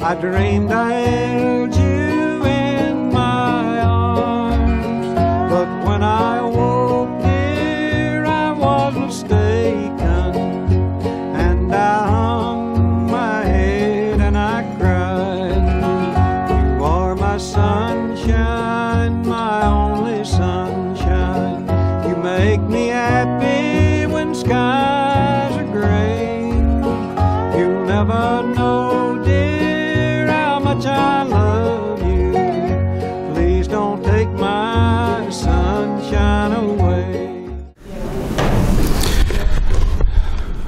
I dreamed I held you in my arms, but when I woke, dear, I was mistaken, and I hung my head and I cried. You are my sunshine, my only sunshine. You make me happy when skies are gray. You'll never know, dear, how much I love you. Please don't take my sunshine away.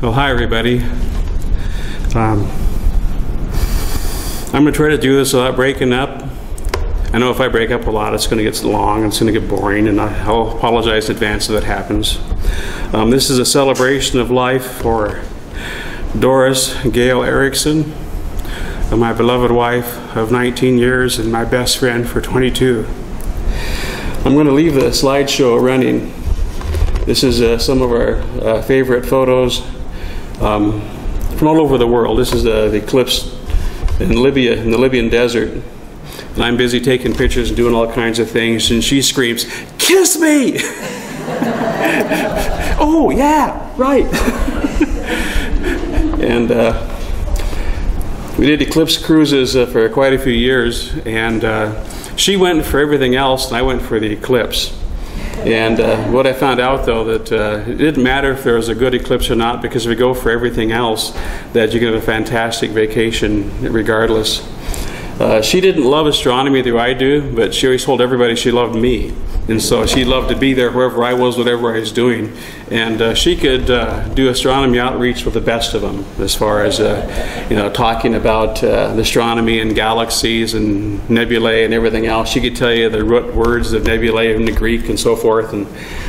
Well, hi everybody. I'm going to try to do this without breaking up. I know if I break up a lot, it's going to get long, it's going to get boring, and I'll apologize in advance if that happens. This is a celebration of life for Doris Erickson, my beloved wife of 19 years and my best friend for 22. I'm going to leave the slideshow running. This is some of our favorite photos from all over the world. This is the eclipse in Libya, in the Libyan desert. And I'm busy taking pictures and doing all kinds of things, and she screams, "Kiss me!" Oh, yeah, right. And we did eclipse cruises for quite a few years, and she went for everything else, and I went for the eclipse. And what I found out, though, that it didn't matter if there was a good eclipse or not, because if we go for everything else, that you get a fantastic vacation regardless. She didn't love astronomy the way I do, but she always told everybody she loved me. And so she loved to be there wherever I was, whatever I was doing. And she could do astronomy outreach with the best of them, as far as you know, talking about astronomy and galaxies and nebulae and everything else. She could tell you the root words of nebulae in the Greek and so forth, and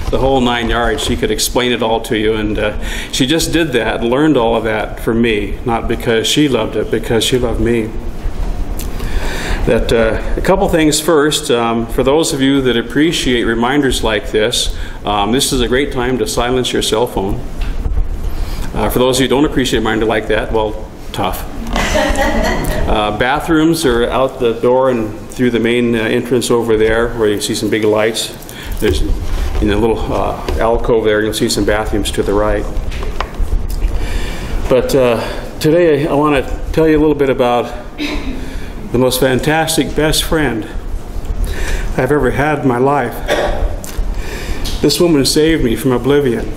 the whole 9 yards. She could explain it all to you, and she just did that, learned all of that from me, not because she loved it, because she loved me. That a couple things first. For those of you that appreciate reminders like this, this is a great time to silence your cell phone. For those of you who don't appreciate a reminder like that, well, tough. Bathrooms are out the door and through the main entrance over there, where you see some big lights. There's in a little alcove there, you'll see some bathrooms to the right. But today I want to tell you a little bit about the most fantastic best friend I've ever had in my life. This woman saved me from oblivion.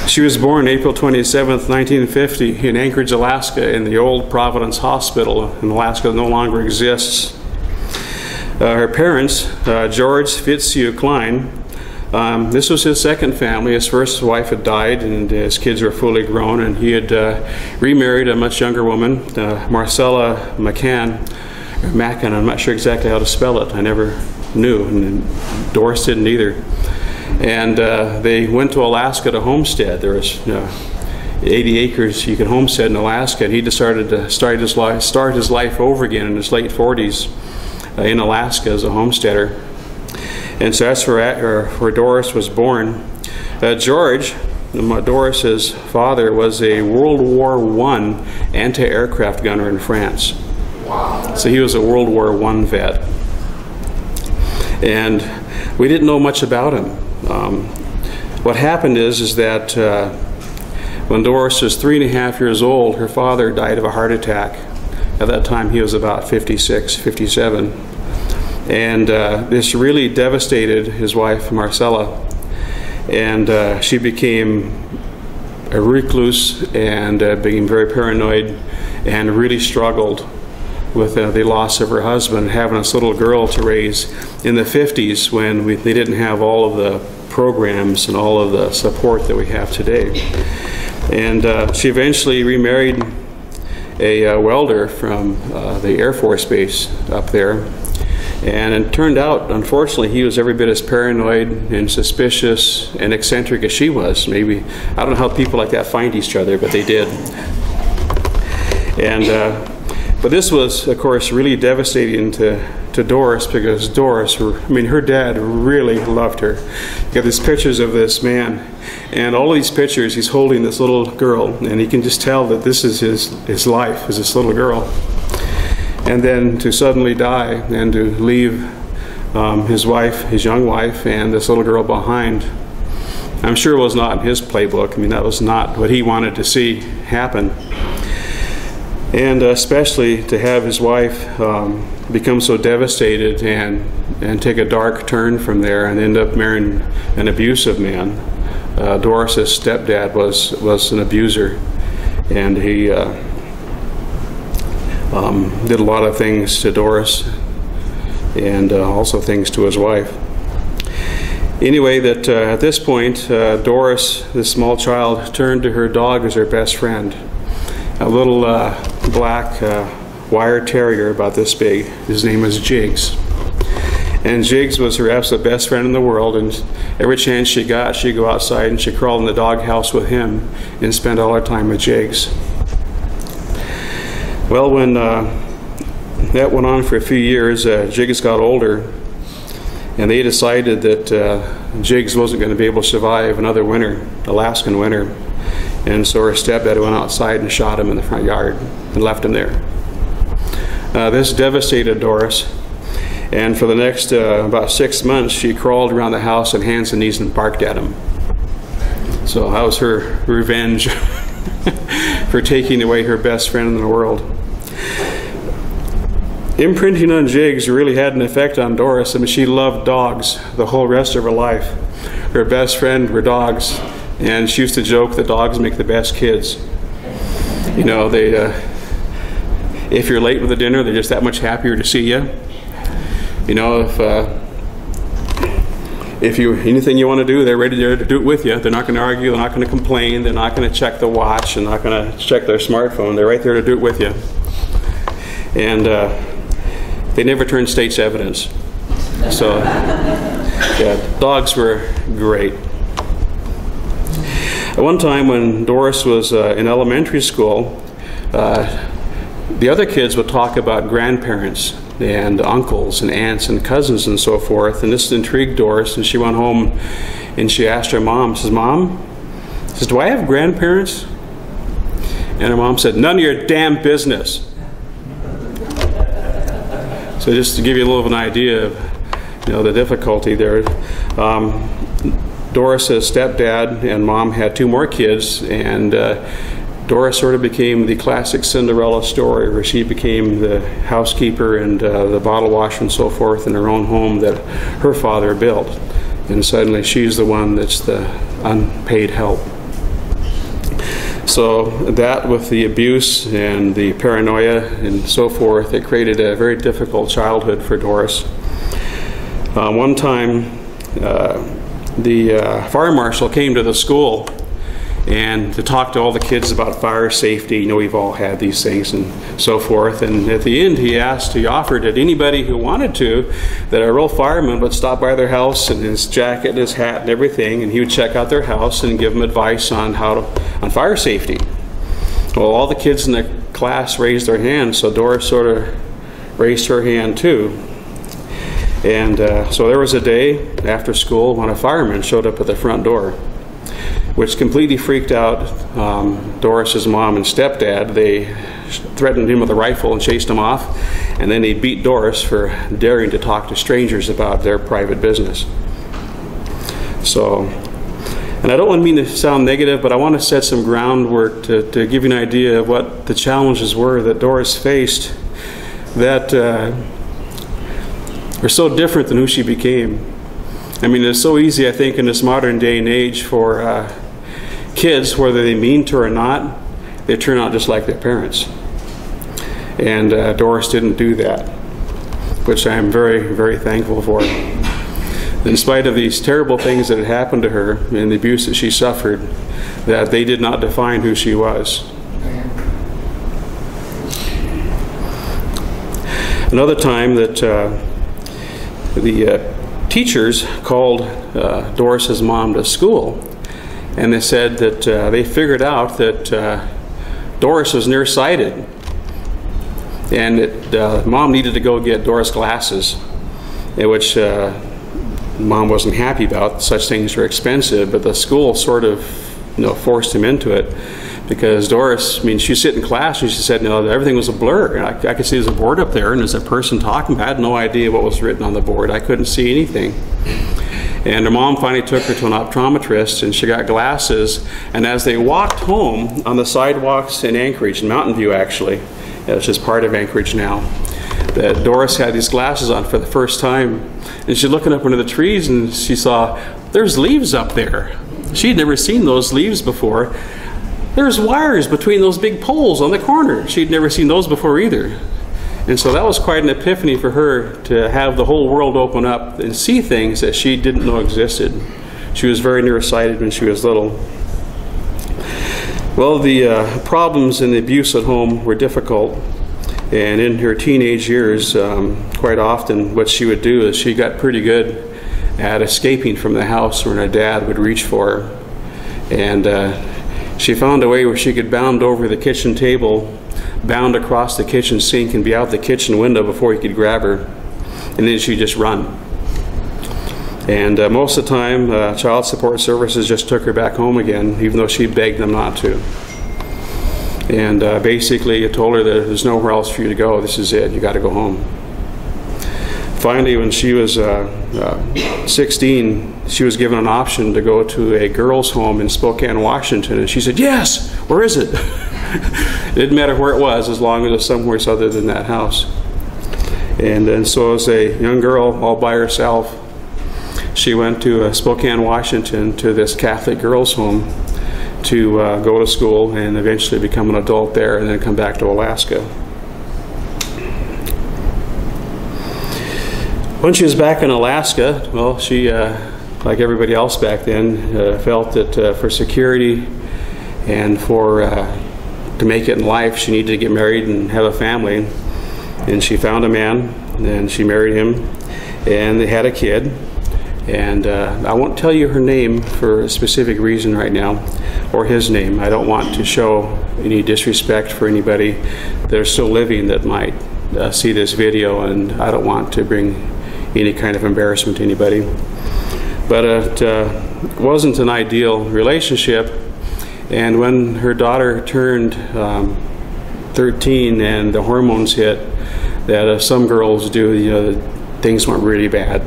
She was born April 27th, 1950 in Anchorage, Alaska, in the old Providence Hospital in Alaska that no longer exists. Her parents, George Fitzhugh Klein, this was his second family. His first wife had died and his kids were fully grown, and he had remarried a much younger woman, Marcella Maccan, I'm not sure exactly how to spell it. I never knew, and Doris didn't either. And they went to Alaska to homestead. There was 80 acres you could homestead in Alaska, and he decided to start his life over again in his late 40s in Alaska as a homesteader. And so that's where Doris was born. George, Doris's father, was a World War I anti-aircraft gunner in France. Wow. So he was a World War I vet. And we didn't know much about him. What happened is that when Doris was 3.5 years old, her father died of a heart attack. At that time he was about 56, 57. And this really devastated his wife, Marcella. And she became a recluse and became very paranoid and really struggled with the loss of her husband, having this little girl to raise in the 50s when they didn't have all of the programs and all of the support that we have today. And she eventually remarried a welder from the Air Force Base up there. And it turned out, unfortunately, he was every bit as paranoid and suspicious and eccentric as she was. Maybe, I don't know how people like that find each other, but they did. And But this was, of course, really devastating to Doris, because Doris, her dad really loved her. You got these pictures of this man, and all of these pictures, he's holding this little girl, and he can just tell that this is his life, is this little girl. And then to suddenly die and to leave his wife, his young wife, and this little girl behind, I'm sure it was not in his playbook. That was not what he wanted to see happen. And especially to have his wife become so devastated and take a dark turn from there and end up marrying an abusive man. Doris's stepdad was an abuser, and he did a lot of things to Doris and also things to his wife. Anyway, that at this point, Doris, this small child, turned to her dog as her best friend. A little black wire terrier about this big. His name was Jigs. And Jigs was her absolute best friend in the world, and every chance she got, she'd go outside and she'd crawl in the doghouse with him and spend all her time with Jigs. Well, when that went on for a few years, Jigs got older, and they decided that Jigs wasn't going to be able to survive another winter, Alaskan winter. And so her stepdad went outside and shot him in the front yard and left him there. This devastated Doris, and for the next about 6 months, she crawled around the house on hands and knees and barked at him. So that was her revenge for taking away her best friend in the world. Imprinting on Jigs really had an effect on Doris. She loved dogs the whole rest of her life. Her best friend were dogs. And she used to joke that dogs make the best kids. If you're late with the dinner, they're just that much happier to see you. If anything you want to do, they're ready to do it with you. They're not going to argue. They're not going to complain. They're not going to check the watch. They're not going to check their smartphone. They're right there to do it with you. And they never turn state's evidence. So, yeah, dogs were great. At one time when Doris was in elementary school, the other kids would talk about grandparents and uncles and aunts and cousins and so forth, and this intrigued Doris, and she went home and she asked her mom, says, "Mom, do I have grandparents?" And her mom said, "None of your damn business." So just to give you a little of an idea of the difficulty there. Doris's stepdad and mom had 2 more kids, and Doris sort of became the classic Cinderella story, where she became the housekeeper and the bottle washer and so forth in her own home that her father built. And suddenly she's the one that's the unpaid help. So that, with the abuse and the paranoia and so forth, it created a very difficult childhood for Doris. One time, the fire marshal came to the school and to talk to all the kids about fire safety. We've all had these things and so forth. And at the end, he offered that anybody who wanted to, that a real fireman would stop by their house in his jacket and his hat and everything, and he would check out their house and give them advice on on fire safety. Well, all the kids in the class raised their hands, so Doris sort of raised her hand too. And so there was a day after school when a fireman showed up at the front door, which completely freaked out Doris's mom and stepdad. They threatened him with a rifle and chased him off, and then they beat Doris for daring to talk to strangers about their private business. So, and I don't mean to sound negative, but I want to set some groundwork to give you an idea of what the challenges were that Doris faced that are so different than who she became. It's so easy, I think, in this modern day and age for kids, whether they mean to or not, they turn out just like their parents. And Doris didn't do that, which I am very, very thankful for. In spite of these terrible things that had happened to her and the abuse that she suffered, that they did not define who she was. Another time that the teachers called Doris's mom to school, and they said that they figured out that Doris was nearsighted. And Mom needed to go get Doris glasses, which Mom wasn't happy about. Such things were expensive, but the school sort of, forced him into it, because Doris, she'd sit in class and she said, everything was a blur. And I could see there's a board up there and there's a person talking. I had no idea what was written on the board. I couldn't see anything. And her mom finally took her to an optometrist, and she got glasses. And as they walked home on the sidewalks in Anchorage, in Mountain View actually, it's just part of Anchorage now, that Doris had these glasses on for the first time. And she's looking up into the trees and she saw, there's leaves up there. She'd never seen those leaves before. There's wires between those big poles on the corner. She'd never seen those before either. And so that was quite an epiphany for her, to have the whole world open up and see things that she didn't know existed. She was very nearsighted when she was little. Well, the problems and the abuse at home were difficult. And in her teenage years, quite often what she would do is she got pretty good at escaping from the house when her dad would reach for her. And she found a way where she could bound over the kitchen table, bound across the kitchen sink, and be out the kitchen window before he could grab her. And then she'd just run. And most of the time, child support services just took her back home again, even though she begged them not to. And basically, it told her that there's nowhere else for you to go. This is it. You got to go home. Finally, when she was 16, she was given an option to go to a girls' home in Spokane, Washington. And she said, yes, where is it? It didn't matter where it was, as long as it was somewhere other than that house. And so as a young girl all by herself, she went to Spokane, Washington, to this Catholic girls' home to go to school and eventually become an adult there, and then come back to Alaska. When she was back in Alaska, well, she, like everybody else back then, felt that for security and to make it in life, she needed to get married and have a family. And she found a man, and she married him, and they had a kid. And I won't tell you her name for a specific reason right now, or his name. I don't want to show any disrespect for anybody that are still living that might see this video, and I don't want to bring any kind of embarrassment to anybody. But it wasn't an ideal relationship. And when her daughter turned 13 and the hormones hit, that some girls do, things went really bad,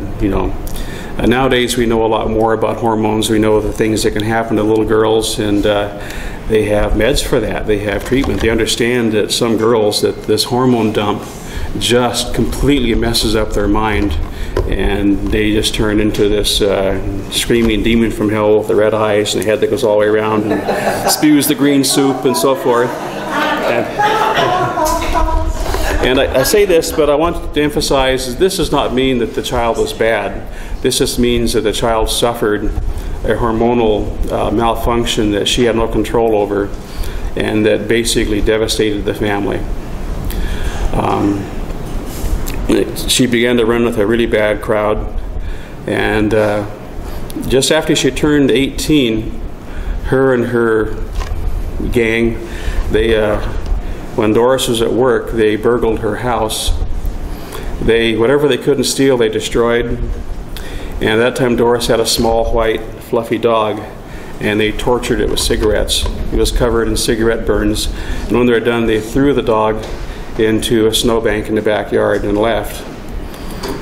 Nowadays we know a lot more about hormones. We know the things that can happen to little girls, and they have meds for that. They have treatment. They understand that some girls, that this hormone dump just completely messes up their mind, and they just turn into this screaming demon from hell with the red eyes and the head that goes all the way around and spews the green soup and so forth. And I say this, but I want to emphasize this does not mean that the child was bad. This just means that the child suffered a hormonal malfunction that she had no control over, and that basically devastated the family. She began to run with a really bad crowd, and just after she turned 18, her and her gang, when Doris was at work, they burgled her house. Whatever they couldn't steal, they destroyed. And at that time, Doris had a small, white, fluffy dog, and they tortured it with cigarettes. It was covered in cigarette burns. And when they were done, they threw the dog into a snowbank in the backyard and left.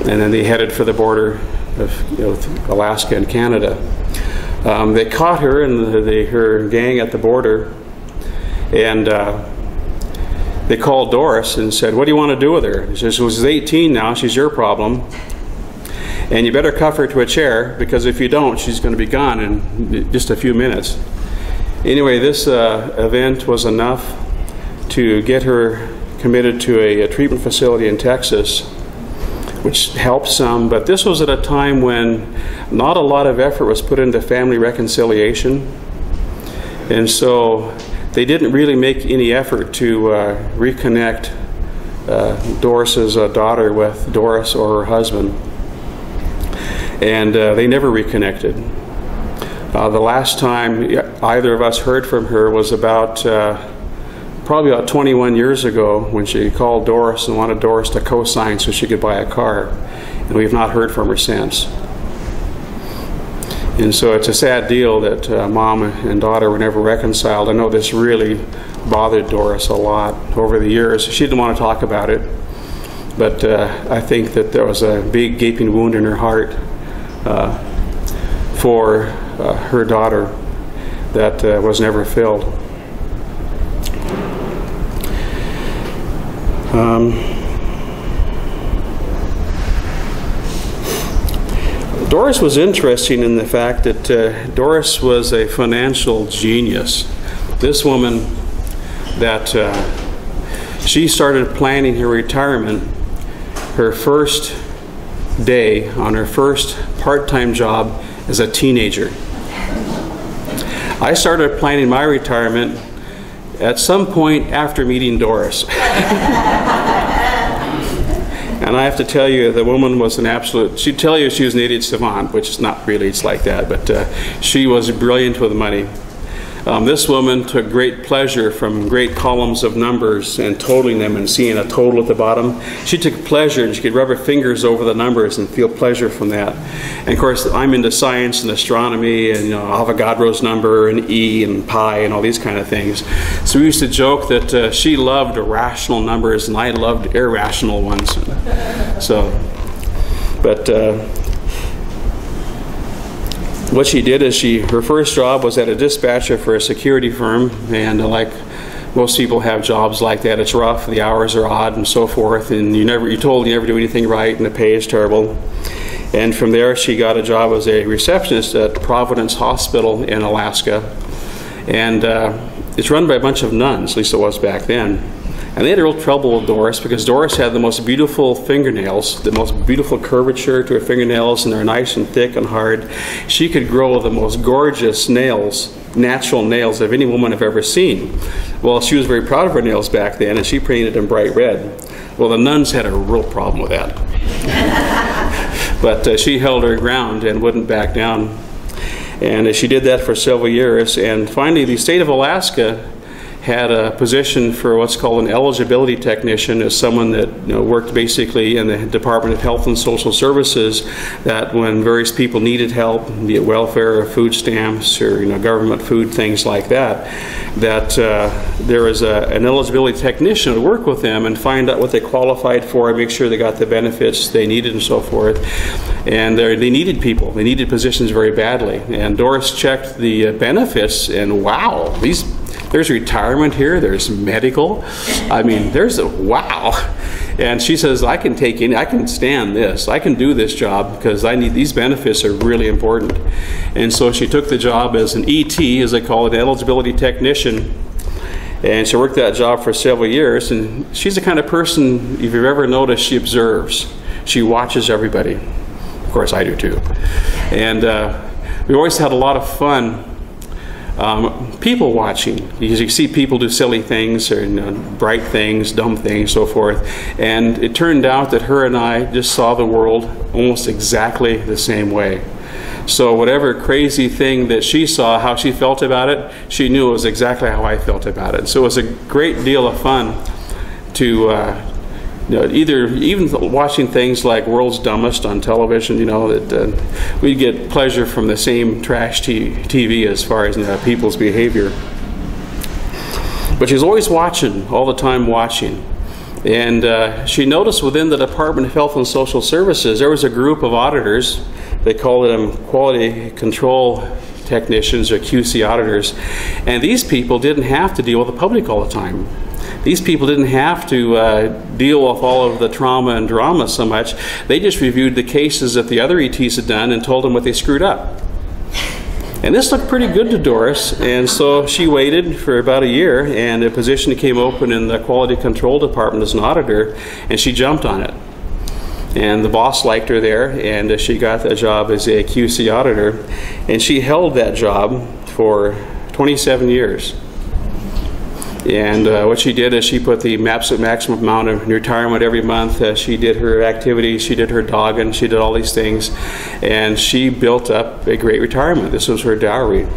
And then they headed for the border of Alaska and Canada. They caught her and her gang at the border, and they called Doris and said, "What do you want to do with her?" She said, "She's 18 now, she's your problem. And you better cuff her to a chair, because if you don't, she's going to be gone in just a few minutes." Anyway, this event was enough to get her committed to a treatment facility in Texas, which helped some. But this was at a time when not a lot of effort was put into family reconciliation. And so they didn't really make any effort to reconnect Doris's daughter with Doris or her husband. And they never reconnected. The last time either of us heard from her was about probably about 21 years ago when she called Doris and wanted Doris to co-sign so she could buy a car. And we've not heard from her since. And so it's a sad deal that mom and daughter were never reconciled. I know this really bothered Doris a lot over the years. She didn't want to talk about it, but I think that there was a big gaping wound in her heart for her daughter that was never filled. Doris was interesting in the fact that Doris was a financial genius. This woman, that she started planning her retirement her first day on her first part-time job as a teenager. I started planning my retirement at some point after meeting Doris. And I have to tell you, the woman was an absolute, she'd tell you she was an idiot savant, which is not really, it's like that, but she was brilliant with money. This woman took great pleasure from great columns of numbers and totaling them and seeing a total at the bottom. She took pleasure, and she could rub her fingers over the numbers and feel pleasure from that. And of course, I'm into science and astronomy and Avogadro's number and E and pi and all these kind of things. So we used to joke that she loved rational numbers and I loved irrational ones. So, but what she did is her first job was at a dispatcher for a security firm, and like most people have jobs like that, it's rough, the hours are odd and so forth, and you're told you never do anything right and the pay is terrible. And from there she got a job as a receptionist at Providence Hospital in Alaska, and it's run by a bunch of nuns, at least it was back then. And they had real trouble with Doris because Doris had the most beautiful fingernails, the most beautiful curvature to her fingernails, and they're nice and thick and hard. She could grow the most gorgeous nails, natural nails, of any woman I've ever seen. Well, she was very proud of her nails back then, and she painted them bright red. Well, the nuns had a real problem with that. But she held her ground and wouldn't back down. And she did that for several years. And finally, the state of Alaska had a position for what's called an eligibility technician, as someone that worked basically in the Department of Health and Social Services, that when various people needed help, be it welfare or food stamps or government food, things like that, that there was an eligibility technician to work with them and find out what they qualified for and make sure they got the benefits they needed and so forth. And they needed people. They needed positions very badly. And Doris checked the benefits, and wow, there's retirement here, there's medical. I mean, wow. And she says, I can stand this. I can do this job because these benefits are really important. And so she took the job as an ET, as they call it, an eligibility technician. And she worked that job for several years. And she's the kind of person, if you've ever noticed, she observes. She watches everybody. Of course, I do too. And we always had a lot of fun people watching. You see people do silly things or bright things, dumb things, so forth. And it turned out that her and I just saw the world almost exactly the same way. So whatever crazy thing that she saw, how she felt about it, she knew it was exactly how I felt about it. So it was a great deal of fun to even watching things like World's Dumbest on television, that we'd get pleasure from the same trash TV as far as people's behavior. But she's always watching, all the time watching. And she noticed within the Department of Health and Social Services, there was a group of auditors. They called them quality control technicians or QC auditors. And these people didn't have to deal with the public all the time. These people didn't have to deal with all of the trauma and drama so much. They just reviewed the cases that the other ETs had done and told them what they screwed up. And this looked pretty good to Doris, and so she waited for about a year, and a position came open in the quality control department as an auditor, and she jumped on it. And the boss liked her there, and she got the job as a QC auditor, and she held that job for 27 years. And what she did is she put the maximum amount of retirement every month. She did her activities, she did her dogging, she did all these things, and she built up a great retirement. This was her dowry.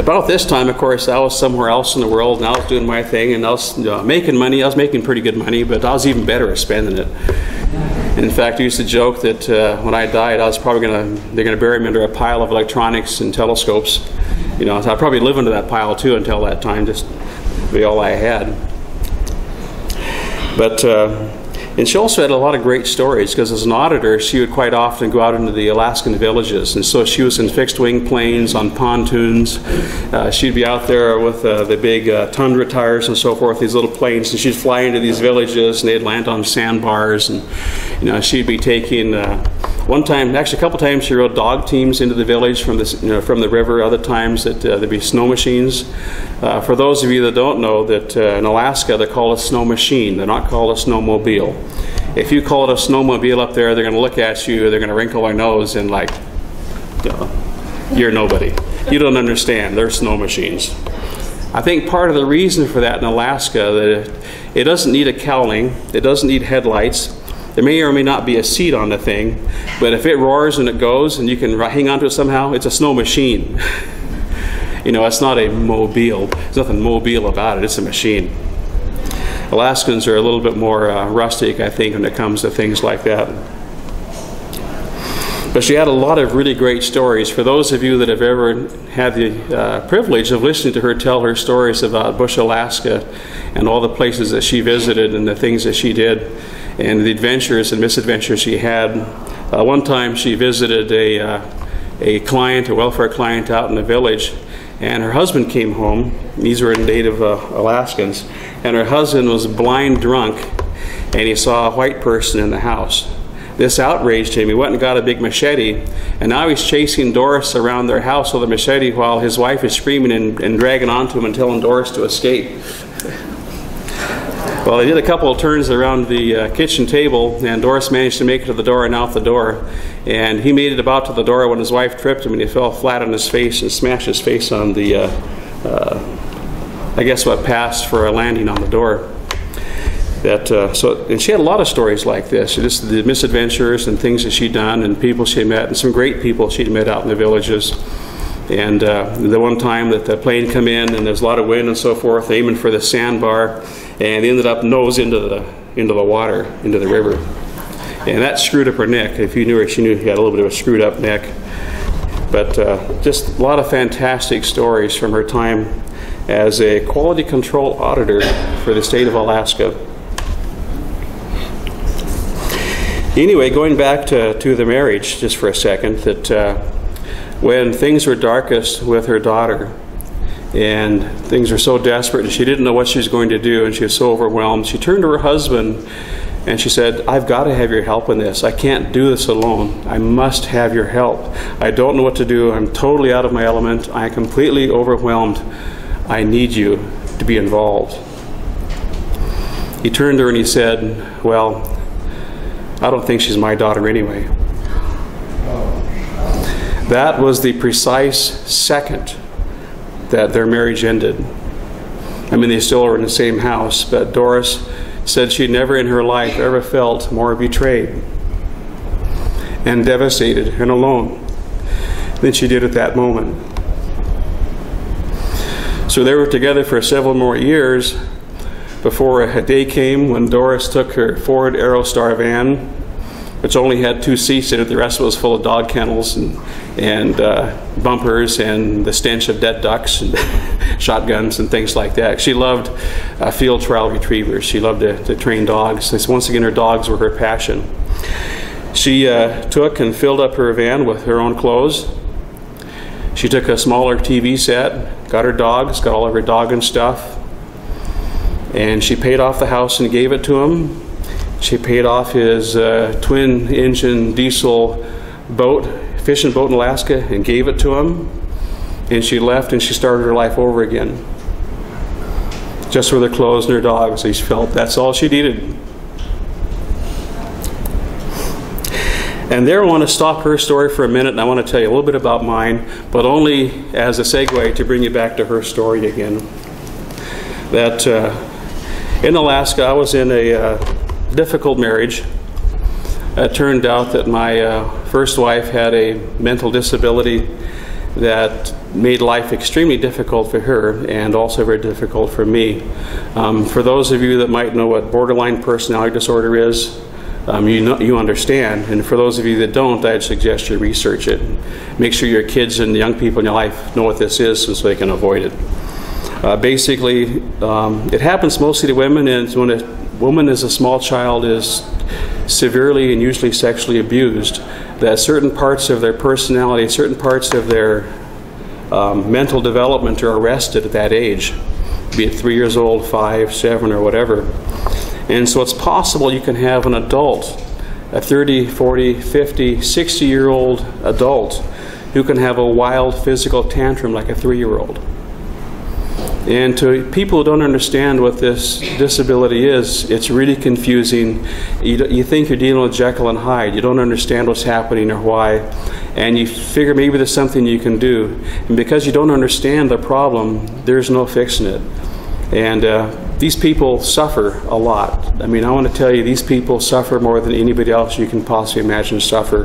About this time, of course, I was somewhere else in the world, and I was doing my thing, and I was making money. I was making pretty good money, but I was even better at spending it. And in fact, I used to joke that when I died, I was probably they're gonna bury me under a pile of electronics and telescopes. You know, so I'd probably live under that pile too until that time, just be all I had. But and she also had a lot of great stories, because as an auditor, she would quite often go out into the Alaskan villages. And so she was in fixed-wing planes, on pontoons. She'd be out there with the big tundra tires and so forth, these little planes, and she'd fly into these villages, and they'd land on sandbars. And you know, she'd be taking, one time, actually a couple times, she rode dog teams into the village from the river. Other times that there'd be snow machines. For those of you that don't know, that in Alaska they're called a snow machine. They're not called a snowmobile. If you call it a snowmobile up there, they're going to look at you, they're going to wrinkle their nose and like, you're nobody. You don't understand. They're snow machines. I think part of the reason for that in Alaska, that it doesn't need a cowling, it doesn't need headlights. There may or may not be a seat on the thing, but if it roars and it goes and you can hang onto it somehow, it's a snow machine. You know, it's not a mobile. There's nothing mobile about it. It's a machine. Alaskans are a little bit more rustic, I think, when it comes to things like that. But she had a lot of really great stories. For those of you that have ever had the privilege of listening to her tell her stories about Bush, Alaska, and all the places that she visited and the things that she did, and the adventures and misadventures she had. One time she visited a client, a welfare client out in the village, and her husband came home. These were native Alaskans. And her husband was blind drunk, and he saw a white person in the house. This outraged him. He went and got a big machete, and now he's chasing Doris around their house with a machete while his wife is screaming and dragging onto him and telling Doris to escape. Well, they did a couple of turns around the kitchen table, and Doris managed to make it to the door and out the door. And he made it about to the door when his wife tripped him, and he fell flat on his face and smashed his face on the, I guess what passed for a landing on the door. And she had a lot of stories like this, just the misadventures and things that she'd done and people she met, and some great people she'd met out in the villages. And the one time that the plane come in and there's a lot of wind and so forth, aiming for the sandbar, and they ended up nose into the water, into the river. And that screwed up her neck. If you knew her, she knew she had a little bit of a screwed up neck. But just a lot of fantastic stories from her time as a quality control auditor for the state of Alaska. Anyway, going back to the marriage just for a second, that when things were darkest with her daughter and things were so desperate and she didn't know what she was going to do and she was so overwhelmed, she turned to her husband and she said, "I've got to have your help in this. I can't do this alone. I must have your help. I don't know what to do. I'm totally out of my element. I am completely overwhelmed. I need you to be involved." He turned to her and he said, "Well, I don't think she's my daughter anyway." That was the precise second that their marriage ended. I mean, they still were in the same house, but Doris said she'd never in her life ever felt more betrayed and devastated and alone than she did at that moment. So they were together for several more years before a day came when Doris took her Ford Aerostar van, which only had 2 seats in it. The rest was full of dog kennels and bumpers and the stench of dead ducks and shotguns and things like that. She loved field trial retrievers. She loved to train dogs. Once again, her dogs were her passion. She took and filled up her van with her own clothes. She took a smaller TV set, got her dogs, got all of her dog and stuff, and she paid off the house and gave it to him. She paid off his twin-engine diesel boat, fishing boat in Alaska, and gave it to him. And she left and she started her life over again. Just with her clothes and her dogs. She felt that's all she needed. And there I want to stop her story for a minute, and I want to tell you a little bit about mine, but only as a segue to bring you back to her story again. That in Alaska, I was in a difficult marriage. It turned out that my first wife had a mental disability that made life extremely difficult for her and also very difficult for me. For those of you that might know what borderline personality disorder is, you understand, and for those of you that don't, I'd suggest you research it. Make sure your kids and young people in your life know what this is so they can avoid it. Basically, it happens mostly to women, and when a woman as a small child is severely and usually sexually abused, that certain parts of their personality, certain parts of their mental development are arrested at that age, be it 3 years old, 5, 7, or whatever. And so it's possible you can have an adult, a 30, 40, 50, 60-year-old adult who can have a wild physical tantrum like a 3-year-old. And to people who don't understand what this disability is, it's really confusing. You think you're dealing with Jekyll and Hyde. You don't understand what's happening or why. And you figure maybe there's something you can do. And because you don't understand the problem, there's no fixing it. And these people suffer a lot. I mean, I want to tell you, these people suffer more than anybody else you can possibly imagine suffer.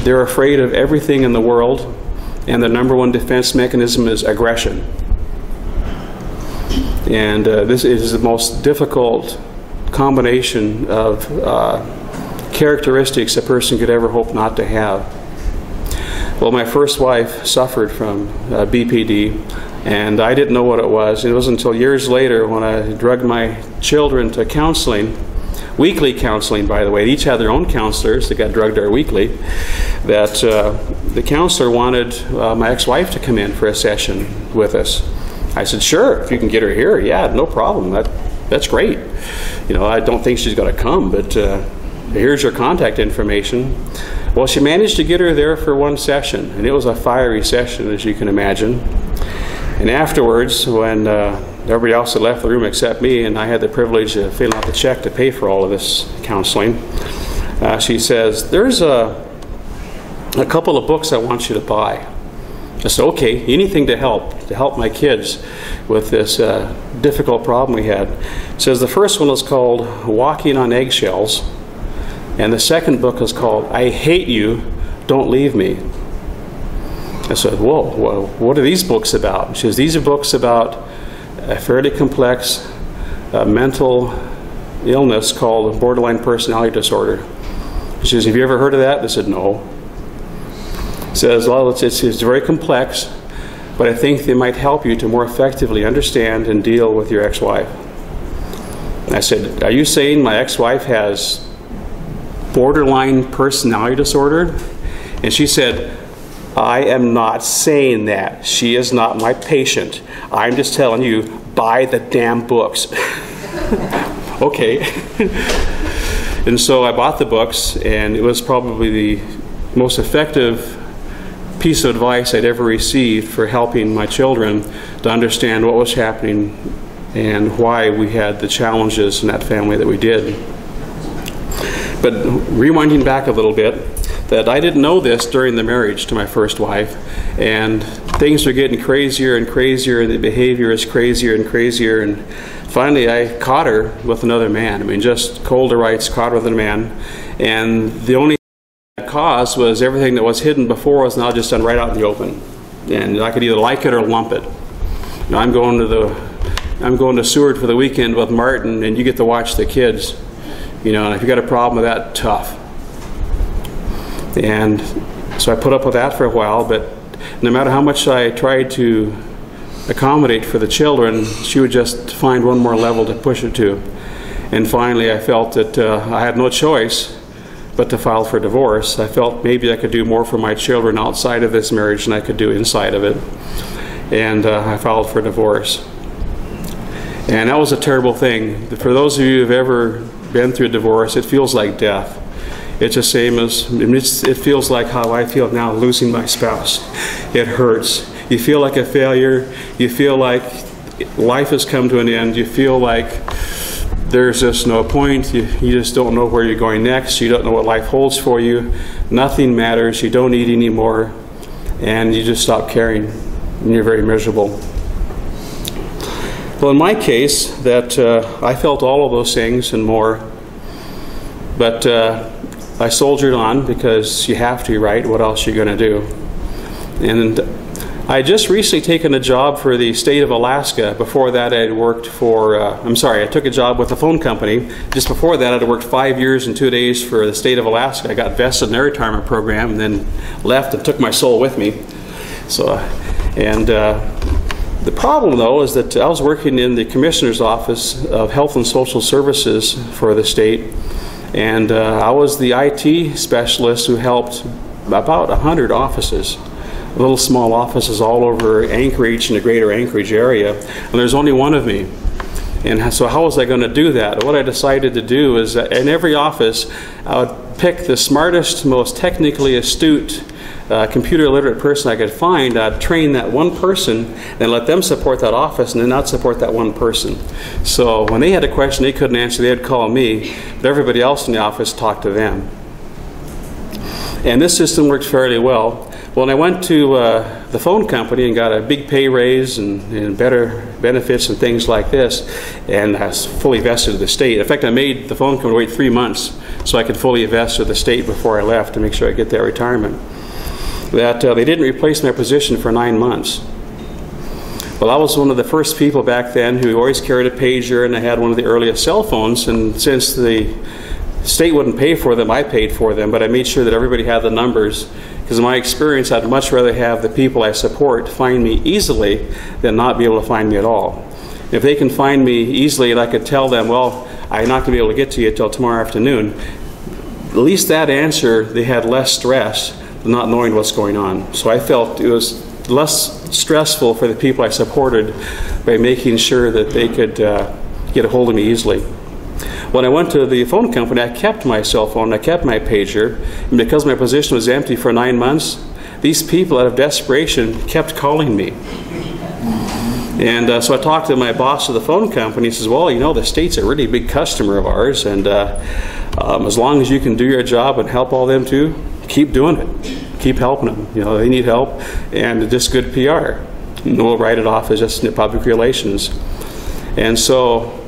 They're afraid of everything in the world, and the number one defense mechanism is aggression. And this is the most difficult combination of characteristics a person could ever hope not to have. Well, my first wife suffered from BPD, and I didn't know what it was. It wasn't until years later when I drugged my children to counseling, weekly counseling, by the way. They each had their own counselors that got drugged there weekly, that the counselor wanted my ex-wife to come in for a session with us. I said, sure, if you can get her here, yeah, no problem. That's great. You know, I don't think she's going to come, but here's your contact information. Well, she managed to get her there for one session, and it was a fiery session, as you can imagine. And afterwards, when everybody else had left the room except me, and I had the privilege of filling out the check to pay for all of this counseling, she says, there's a couple of books I want you to buy. I said, okay, anything to help my kids with this difficult problem we had. It says the first one is called Walking on Eggshells, and the second book is called I Hate You, Don't Leave Me. I said, whoa, well, what are these books about? She says, these are books about a fairly complex mental illness called borderline personality disorder. She says, have you ever heard of that? I said, no. Says, well, it's very complex, but I think they might help you to more effectively understand and deal with your ex-wife. I said, are you saying my ex-wife has borderline personality disorder? And she said, I am not saying that. She is not my patient. I'm just telling you, buy the damn books. Okay. And so I bought the books, and it was probably the most effective piece of advice I'd ever received for helping my children to understand what was happening and why we had the challenges in that family that we did. But rewinding back a little bit, that I didn't know this during the marriage to my first wife, and things were getting crazier and crazier, and the behavior is crazier and crazier, and finally I caught her with another man. I mean, just cold to rights, caught her with a man, and the only cause was everything that was hidden before was now just done right out in the open, and I could either like it or lump it. You know, I'm going to Seward for the weekend with Martin, and you get to watch the kids. You know, and if you got a problem with that, tough. And so I put up with that for a while, but no matter how much I tried to accommodate for the children, she would just find one more level to push it to. And finally I felt that I had no choice but to file for divorce. I felt maybe I could do more for my children outside of this marriage than I could do inside of it. And I filed for divorce. And that was a terrible thing. For those of you who have ever been through a divorce, it feels like death. It's the same as, it feels like how I feel now losing my spouse. It hurts. You feel like a failure. You feel like life has come to an end. You feel like there's just no point. You just don't know where you're going next. You don't know what life holds for you. Nothing matters. You don't eat anymore. And you just stop caring. And you're very miserable. Well, in my case, that I felt all of those things and more. But I soldiered on because you have to, right? What else are you going to do? And I had just recently taken a job for the state of Alaska. Before that, I had worked for, I took a job with a phone company. Just before that, I had worked 5 years and 2 days for the state of Alaska. I got vested in their retirement program and then left and took my soul with me. So, the problem, though, is that I was working in the Commissioner's Office of Health and Social Services for the state, and I was the IT specialist who helped about 100 offices. Little small offices all over Anchorage and the greater Anchorage area, and there's only one of me. And so how was I going to do that? What I decided to do is that in every office, I would pick the smartest, most technically astute, computer literate person I could find. I'd train that one person and let them support that office and then not support that one person. So when they had a question they couldn't answer, they'd call me, but everybody else in the office talked to them. And this system worked fairly well. When I went to the phone company and got a big pay raise and better benefits and things like this, and I was fully vested in the state. In fact, I made the phone company wait 3 months so I could fully invest with the state before I left to make sure I get that retirement. That they didn't replace my position for 9 months. Well, I was one of the first people back then who always carried a pager, and I had one of the earliest cell phones, and since the state wouldn't pay for them, I paid for them, but I made sure that everybody had the numbers, because in my experience, I'd much rather have the people I support find me easily than not be able to find me at all. If they can find me easily and I could tell them, well, I'm not going to be able to get to you until tomorrow afternoon, at least that answer, they had less stress than not knowing what's going on. So I felt it was less stressful for the people I supported by making sure that they could get a hold of me easily. When I went to the phone company, I kept my cell phone, I kept my pager, and because my position was empty for 9 months, these people out of desperation kept calling me. And so I talked to my boss of the phone company. He says, well, you know, the state's a really big customer of ours, and as long as you can do your job and help all them too, keep doing it. Keep helping them. You know, they need help, and just good PR. And we'll write it off as just public relations. And so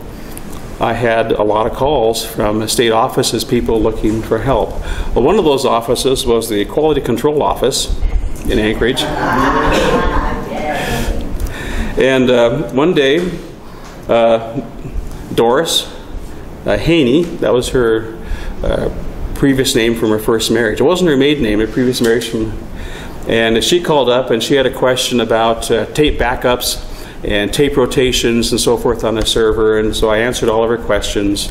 I had a lot of calls from state offices, people looking for help. Well, one of those offices was the Quality Control Office in Anchorage. And one day, Doris Haney, that was her previous name from her first marriage. It wasn't her maiden name, her previous marriage. And she called up and she had a question about tape backups and tape rotations and so forth on the server, and so I answered all of her questions.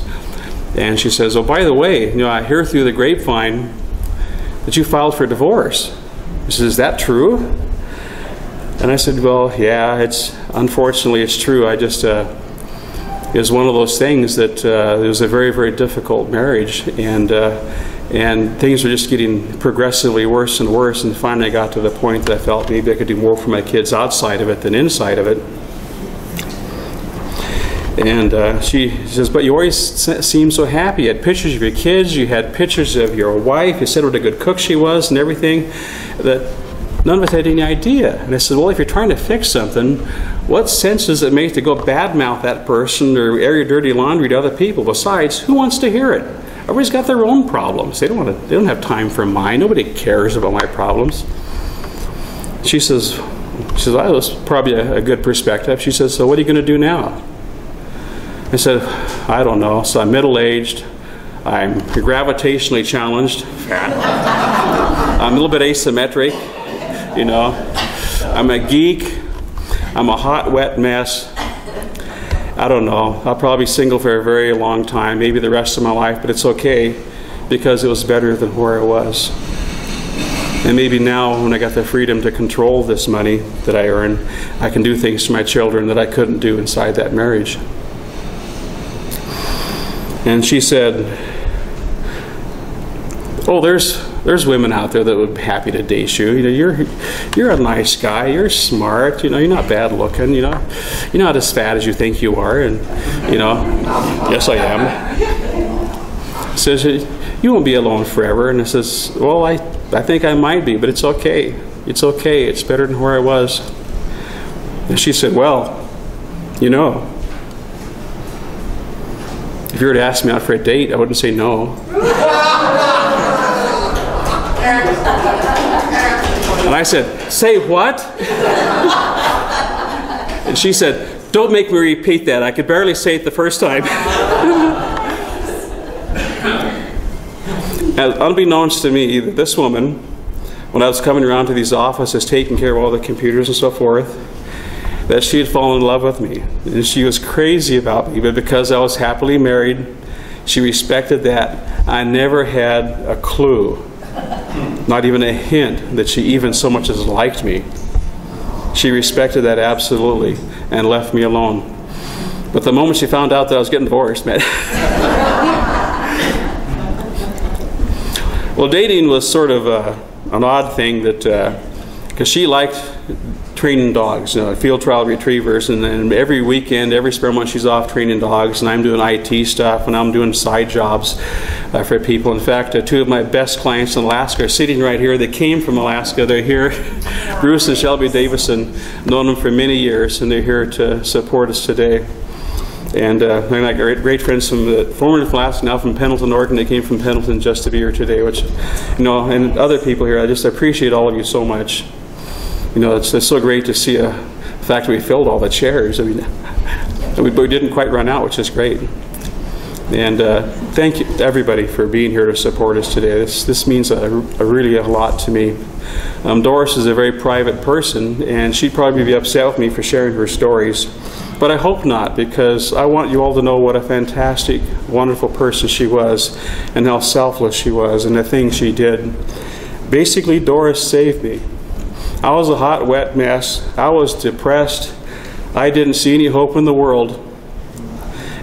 And she says, oh, by the way, you know, I hear through the grapevine that you filed for divorce. She says, is that true? And I said, well, yeah, unfortunately it's true. I just, it was one of those things that it was a very, very difficult marriage, and things were just getting progressively worse and worse, and finally I got to the point that I felt maybe I could do more for my kids outside of it than inside of it. And she says, but you always seem so happy. You had pictures of your kids, you had pictures of your wife, you said what a good cook she was and everything, that none of us had any idea. And I said, well, if you're trying to fix something, what sense does it make to go badmouth that person or air your dirty laundry to other people? Besides, who wants to hear it? Everybody's got their own problems. They don't have time for mine. Nobody cares about my problems. She says, well, that's probably a good perspective. She says, so what are you going to do now? I said, I don't know. So I'm middle-aged. I'm gravitationally challenged. I'm a little bit asymmetric, you know. I'm a geek. I'm a hot, wet mess. I don't know. I'll probably be single for a very long time, maybe the rest of my life, but it's okay because it was better than where I was. And maybe now, when I got the freedom to control this money that I earn, I can do things for my children that I couldn't do inside that marriage. And she said, oh, there's women out there that would be happy to date you. You know, you're a nice guy. You're smart. You know, you're not bad looking. You know, you're not as fat as you think you are. And you know, yes, I am. Says you won't be alone forever. And I says, well, I think I might be, but it's okay. It's okay. It's better than where I was. And she said, well, you know, if you were to ask me out for a date, I wouldn't say no. And I said, "Say what?" And she said, "Don't make me repeat that. I could barely say it the first time." And unbeknownst to me, this woman, when I was coming around to these offices, taking care of all the computers and so forth, that she had fallen in love with me. And she was crazy about me, but because I was happily married, she respected that. I never had a clue, not even a hint, that she even so much as liked me. She respected that absolutely and left me alone. But the moment she found out that I was getting divorced, man. Well, dating was sort of an odd thing that, because she liked training dogs, field trial retrievers, and then every weekend, every spare month she's off training dogs, and I'm doing IT stuff, and I'm doing side jobs for people. In fact, two of my best clients in Alaska are sitting right here. They came from Alaska. They're here. Bruce and Shelby Davison, known them for many years, and they're here to support us today. And they're like great friends from formerly from Alaska, now from Pendleton, Oregon. They came from Pendleton just to be here today, which, and other people here. I just appreciate all of you so much. It's so great to see the fact that we filled all the chairs. I mean, we didn't quite run out, which is great. And thank you to everybody for being here to support us today. This means really a lot to me. Doris is a very private person, and she'd probably be upset with me for sharing her stories. But I hope not, because I want you all to know what a fantastic, wonderful person she was, and how selfless she was, and the things she did. Basically, Doris saved me. I was a hot, wet mess. I was depressed. I didn't see any hope in the world.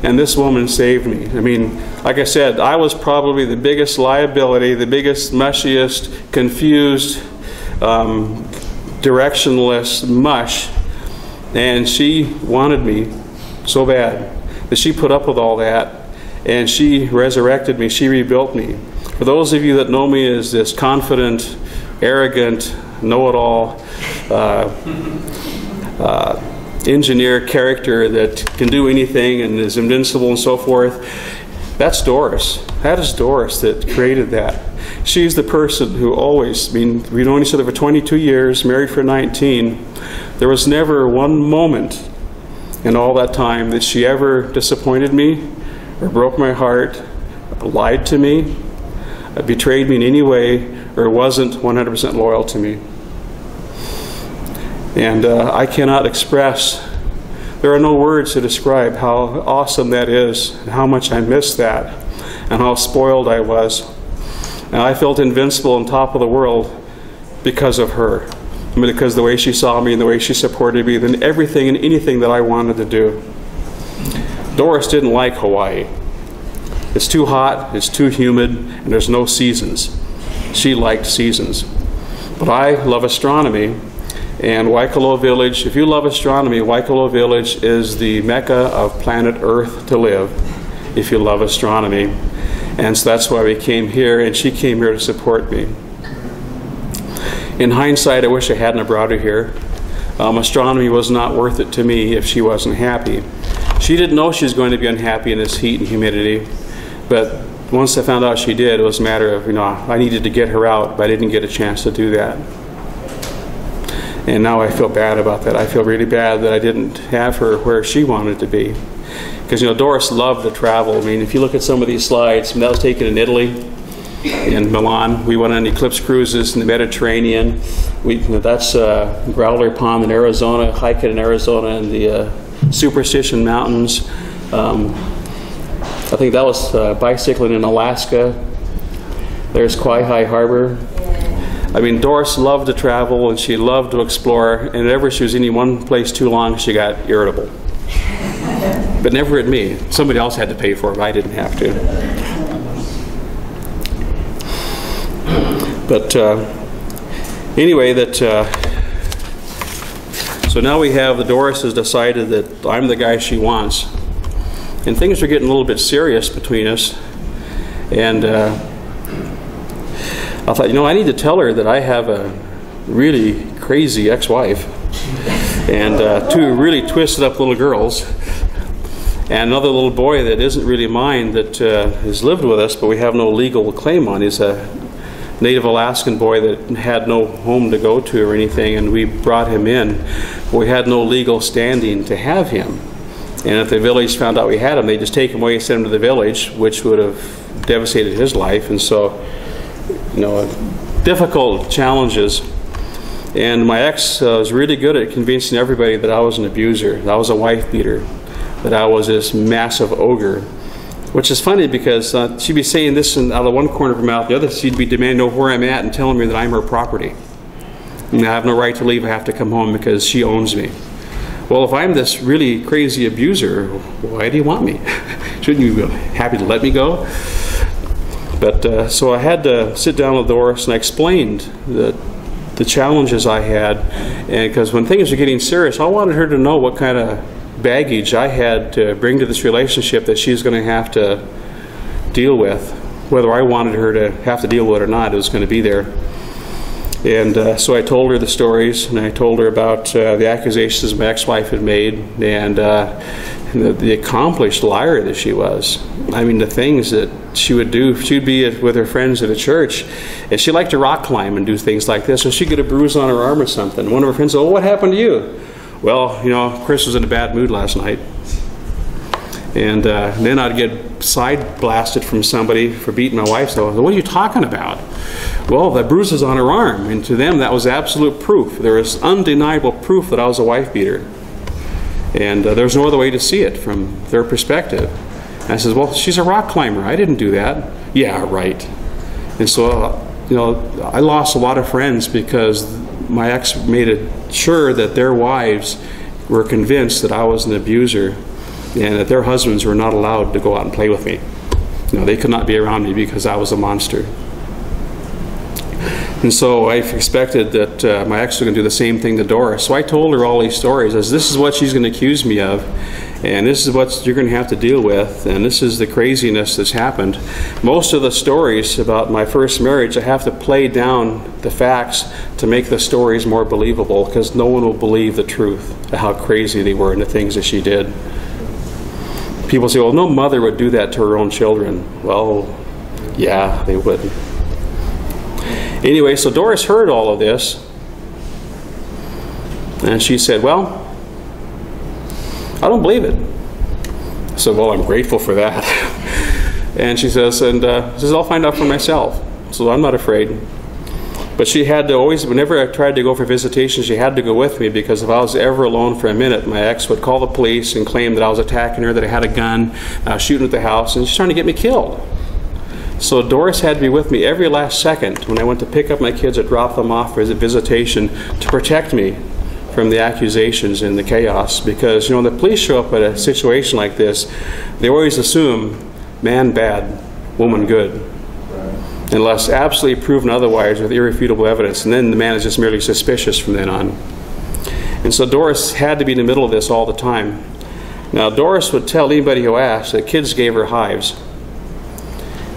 And this woman saved me. I mean, like I said, I was probably the biggest liability, the biggest, mushiest, confused, directionless mush. And she wanted me so bad that she put up with all that, and she resurrected me. She rebuilt me. For those of you that know me as this confident, arrogant, know-it-all engineer character that can do anything and is invincible and so forth, that's Doris. That is Doris that created that. She's the person who always, we've known each other for 22 years, married for 19. There was never one moment in all that time that she ever disappointed me or broke my heart, lied to me, betrayed me in any way, or wasn't 100% loyal to me. And I cannot express, there are no words to describe how awesome that is, and how much I miss that, and how spoiled I was. And I felt invincible on top of the world because of her. Because the way she saw me and the way she supported me, than everything and anything that I wanted to do. Doris didn't like Hawaii. It's too hot, it's too humid, and there's no seasons. She liked seasons. But I love astronomy, and Waikoloa Village, if you love astronomy, Waikoloa Village is the mecca of planet Earth to live, if you love astronomy. And so that's why we came here, and she came here to support me. In hindsight, I wish I hadn't brought her here. Astronomy was not worth it to me if she wasn't happy. She didn't know she was going to be unhappy in this heat and humidity, but once I found out she did, it was a matter of, I needed to get her out, but I didn't get a chance to do that. And now I feel bad about that. I feel really bad that I didn't have her where she wanted to be. Because, Doris loved to travel. If you look at some of these slides, that was taken in Italy, in Milan. We went on eclipse cruises in the Mediterranean. That's Growler Pond in Arizona, hiking in Arizona in the Superstition Mountains. I think that was bicycling in Alaska. There's Kauai Harbor. Doris loved to travel, and she loved to explore, and whenever she was in one place too long, she got irritable. But never at me. Somebody else had to pay for it, but I didn't have to. But anyway, so now we have Doris has decided that I'm the guy she wants. And things are getting a little bit serious between us. And I thought, I need to tell her that I have a really crazy ex-wife and two really twisted up little girls and another little boy that isn't really mine that has lived with us, but we have no legal claim on. He's native Alaskan boy that had no home to go to or anything, and we brought him in. We had no legal standing to have him. And if the village found out we had him, they'd just take him away and send him to the village, which would have devastated his life. And so, difficult challenges. And my ex was really good at convincing everybody that I was an abuser, that I was a wife beater, that I was this massive ogre. Which is funny because she'd be saying this out of one corner of her mouth, the other she'd be demanding to know where I'm at and telling me that I'm her property. And I have no right to leave, I have to come home because she owns me. Well, if I'm this really crazy abuser, why do you want me? Shouldn't you be happy to let me go? But so I had to sit down with Doris and I explained the challenges I had, and because when things were getting serious, I wanted her to know what kind of baggage I had to bring to this relationship that she's going to have to deal with. Whether I wanted her to have to deal with it or not, it was going to be there. And so I told her the stories, and I told her about the accusations my ex-wife had made, and the accomplished liar that she was. I mean, the things that she would do. She'd be with her friends at a church, and she liked to rock climb and do things like this. So she'd get a bruise on her arm or something. One of her friends said, "Oh, what happened to you?" "Well, Chris was in a bad mood last night." And then I'd get side blasted from somebody for beating my wife. So, "What are you talking about?" "Well, the bruises on her arm." And to them, that was absolute proof. There was undeniable proof that I was a wife beater. And there was no other way to see it from their perspective. And I said, "Well, she's a rock climber. I didn't do that." "Yeah, right." And so, I lost a lot of friends because my ex made it sure that their wives were convinced that I was an abuser and that their husbands were not allowed to go out and play with me. They could not be around me because I was a monster. And so I expected that my ex was going to do the same thing to Doris. So I told her all these stories as this is what she's going to accuse me of, and this is what you're going to have to deal with, and this is the craziness that's happened. Most of the stories about my first marriage, I have to play down the facts to make the stories more believable, because no one will believe the truth of how crazy they were and the things that she did. People say, "Well, no mother would do that to her own children." Well, yeah, they would. Anyway, so Doris heard all of this, and she said, "Well, I don't believe it." I said, "Well, I'm grateful for that." And she says, "I'll find out for myself." So I'm not afraid. But she had to always, whenever I tried to go for visitation, she had to go with me, because if I was ever alone for a minute, my ex would call the police and claim that I was attacking her, that I had a gun, I was shooting at the house, and she's trying to get me killed. So Doris had to be with me every last second when I went to pick up my kids or drop them off for visitation to protect me from the accusations and the chaos. Because, the police show up at a situation like this, they always assume man bad, woman good. Unless absolutely proven otherwise with irrefutable evidence, and then the man is just merely suspicious from then on. And so Doris had to be in the middle of this all the time. Now, Doris would tell anybody who asked that kids gave her hives.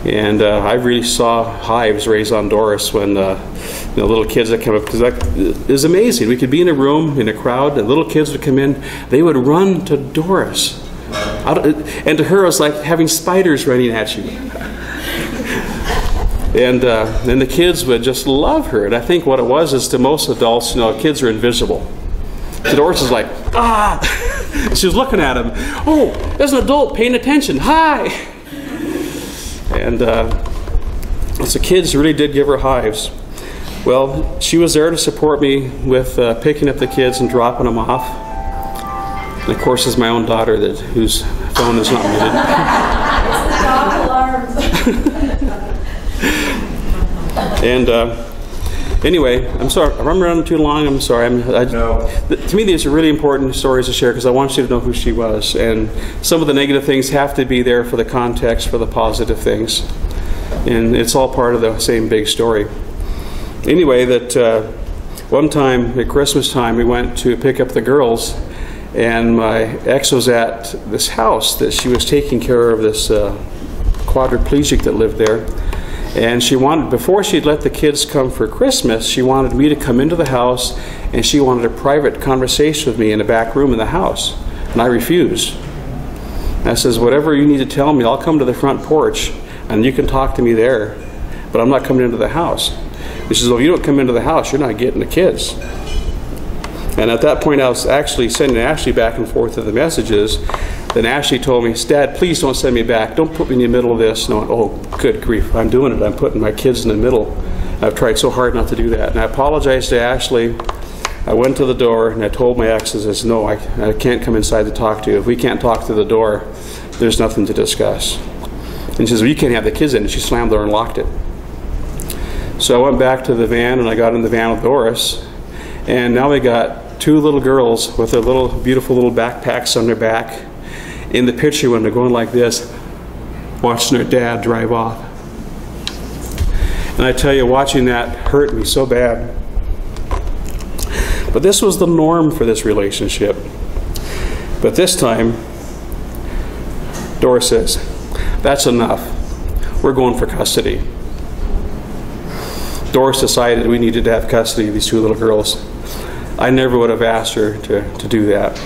And I really saw hives raised on Doris when little kids that come up, because it was amazing. We could be in a room, in a crowd, and little kids would come in, they would run to Doris. And to her, it was like having spiders running at you. And then the kids would just love her. And I think what it was is, to most adults, kids are invisible. So Doris is like, "Ah!" She was looking at him. "Oh, there's an adult paying attention. Hi!" And so kids really did give her hives. Well, she was there to support me with picking up the kids and dropping them off. And of course, it's my own daughter whose phone is not muted. It's the dog alarms. And anyway, I'm sorry, I'm running too long. I'm sorry. No. To me, these are really important stories to share, because I want you to know who she was. And some of the negative things have to be there for the context for the positive things. And it's all part of the same big story. Anyway, one time at Christmas time, we went to pick up the girls, and my ex was at this house that she was taking care of, this quadriplegic that lived there. And she wanted, before she'd let the kids come for Christmas, she wanted me to come into the house, and she wanted a private conversation with me in the back room in the house. And I refused. And I says, "Whatever you need to tell me, I'll come to the front porch, and you can talk to me there. but I'm not coming into the house. He says, well, if you don't come into the house, you're not getting the kids. And at that point, I was actually sending Ashley back and forth with the messages. Then Ashley told me, Dad, please don't send me back. Don't put me in the middle of this. And I went, oh, good grief, I'm doing it. I'm putting my kids in the middle. I've tried so hard not to do that. And I apologized to Ashley. I went to the door and I told my ex, I says, no, I can't come inside to talk to you. If we can't talk through the door, there's nothing to discuss. And she says, well, you can't have the kids in. And she slammed the door and locked it. So I went back to the van and I got in the van with Doris. And now we got two little girls with their little beautiful little backpacks on their back in the picture when they're going like this, watching their dad drive off. And I tell you, watching that hurt me so bad. But this was the norm for this relationship. But this time, Doris says, that's enough. We're going for custody. Doris decided we needed to have custody of these two little girls. I never would have asked her to do that.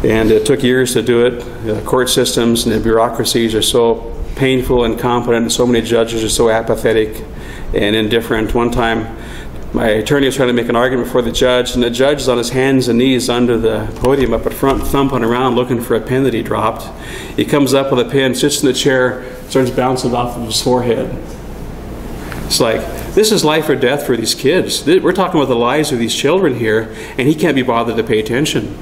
And it took years to do it. The court systems and the bureaucracies are so painful and incompetent, and so many judges are so apathetic and indifferent. One time, my attorney was trying to make an argument before the judge, and the judge is on his hands and knees under the podium up at front, thumping around looking for a pin that he dropped. He comes up with a pin, sits in the chair, starts bouncing off of his forehead. It's like, this is life or death for these kids. We're talking about the lives of these children here, and he can't be bothered to pay attention.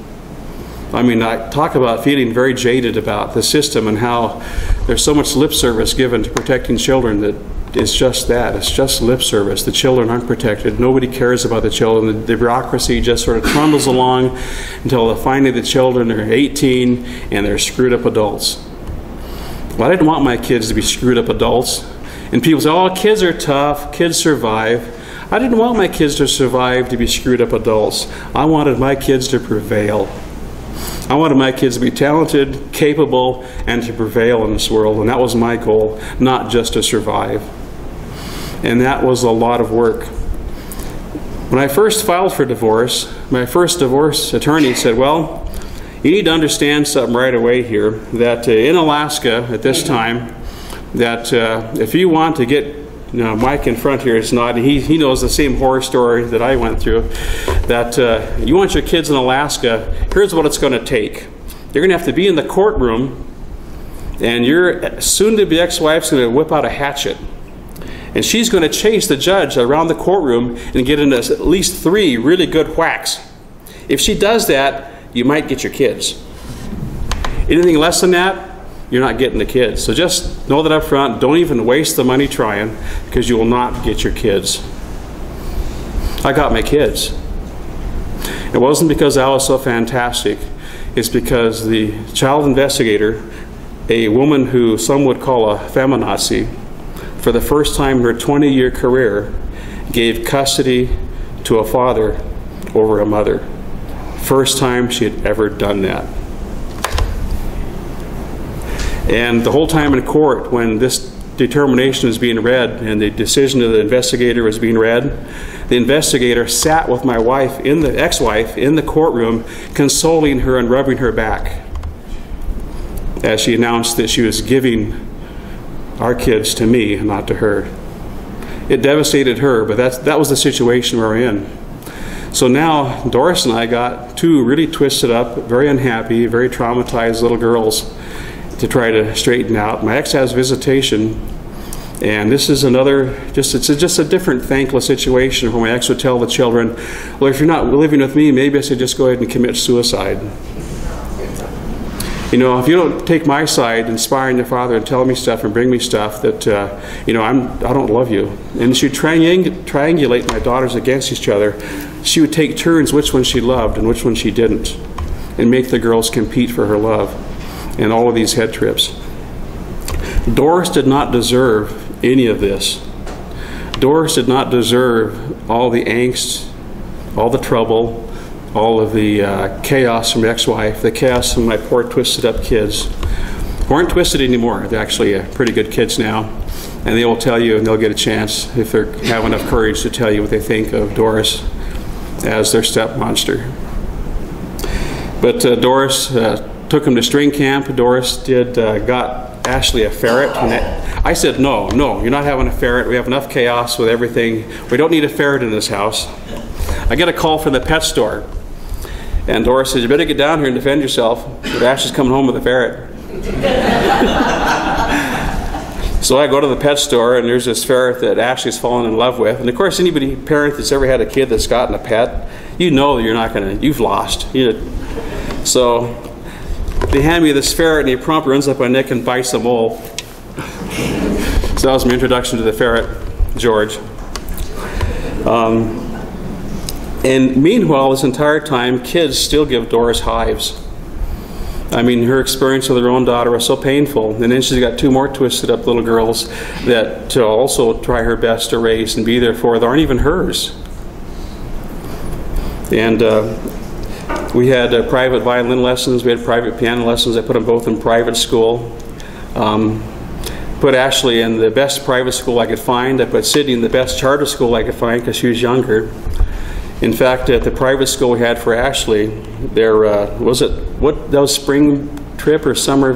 I mean, I talk about feeling very jaded about the system and how there's so much lip service given to protecting children that is just that. It's just lip service. The children aren't protected. Nobody cares about the children. The bureaucracy just sort of trundles along until finally the children are 18 and they're screwed up adults. Well, I didn't want my kids to be screwed up adults. And people say, oh, kids are tough, kids survive. I didn't want my kids to survive to be screwed up adults. I wanted my kids to prevail. I wanted my kids to be talented, capable, and to prevail in this world. And that was my goal, not just to survive. And that was a lot of work. When I first filed for divorce, my first divorce attorney said, well, you need to understand something right away here, that in Alaska at this time, that if you want to get, you know, Mike in front here is nodding, he knows the same horror story that I went through, that you want your kids in Alaska, here's what it's going to take. You're going to have to be in the courtroom, and your soon-to-be ex-wife's going to whip out a hatchet. And she's going to chase the judge around the courtroom and get into at least 3 really good whacks. If she does that, you might get your kids. Anything less than that, you're not getting the kids. So just know that up front, don't even waste the money trying, because you will not get your kids. I got my kids. It wasn't because I was so fantastic. It's because the child investigator, a woman who some would call a feminazi, for the first time in her 20-year career, gave custody to a father over a mother. First time she had ever done that. And the whole time in court, when this determination was being read and the decision of the investigator was being read, the investigator sat with my wife, ex-wife, in the courtroom, consoling her and rubbing her back as she announced that she was giving our kids to me, not to her. It devastated her, but that was the situation we're in. So now Doris and I got 2 really twisted up, very unhappy, very traumatized little girls to try to straighten out. My ex has visitation, and this is another, it's just a different thankless situation where my ex would tell the children, well, if you're not living with me, maybe I should just go ahead and commit suicide. You know, if you don't take my side, inspiring your father and tell me stuff and bring me stuff that, you know, I don't love you. And she would triangulate my daughters against each other. She would take turns which one she loved and which one she didn't, and make the girls compete for her love. And all of these head trips. Doris did not deserve any of this. Doris did not deserve all the angst, all the trouble, all of the chaos from my ex-wife, the chaos from my poor twisted up kids, who aren't twisted anymore. They're actually pretty good kids now. And they will tell you, and they'll get a chance, if they have enough courage, to tell you what they think of Doris as their step monster. But Doris took him to string camp. Doris got Ashley a ferret. And I said, no, you're not having a ferret. We have enough chaos with everything. We don't need a ferret in this house. I get a call from the pet store. And Doris says, you better get down here and defend yourself. Ashley's coming home with a ferret. So I go to the pet store, and there's this ferret that Ashley's fallen in love with. And of course, parent that's ever had a kid that's gotten a pet, you know that you've lost. So they hand me this ferret, and he promptly runs up my neck and bites the mole. So that was my introduction to the ferret, George. And meanwhile, this entire time, kids still give Doris hives. I mean, her experience with her own daughter was so painful. And then she's got 2 more twisted up little girls that to also try her best to raise and be there for that aren't even hers. And we had private violin lessons, we had private piano lessons. I put them both in private school. Put Ashley in the best private school I could find. I put Sydney in the best charter school I could find because she was younger. In fact, at the private school we had for Ashley, there that was spring trip or summer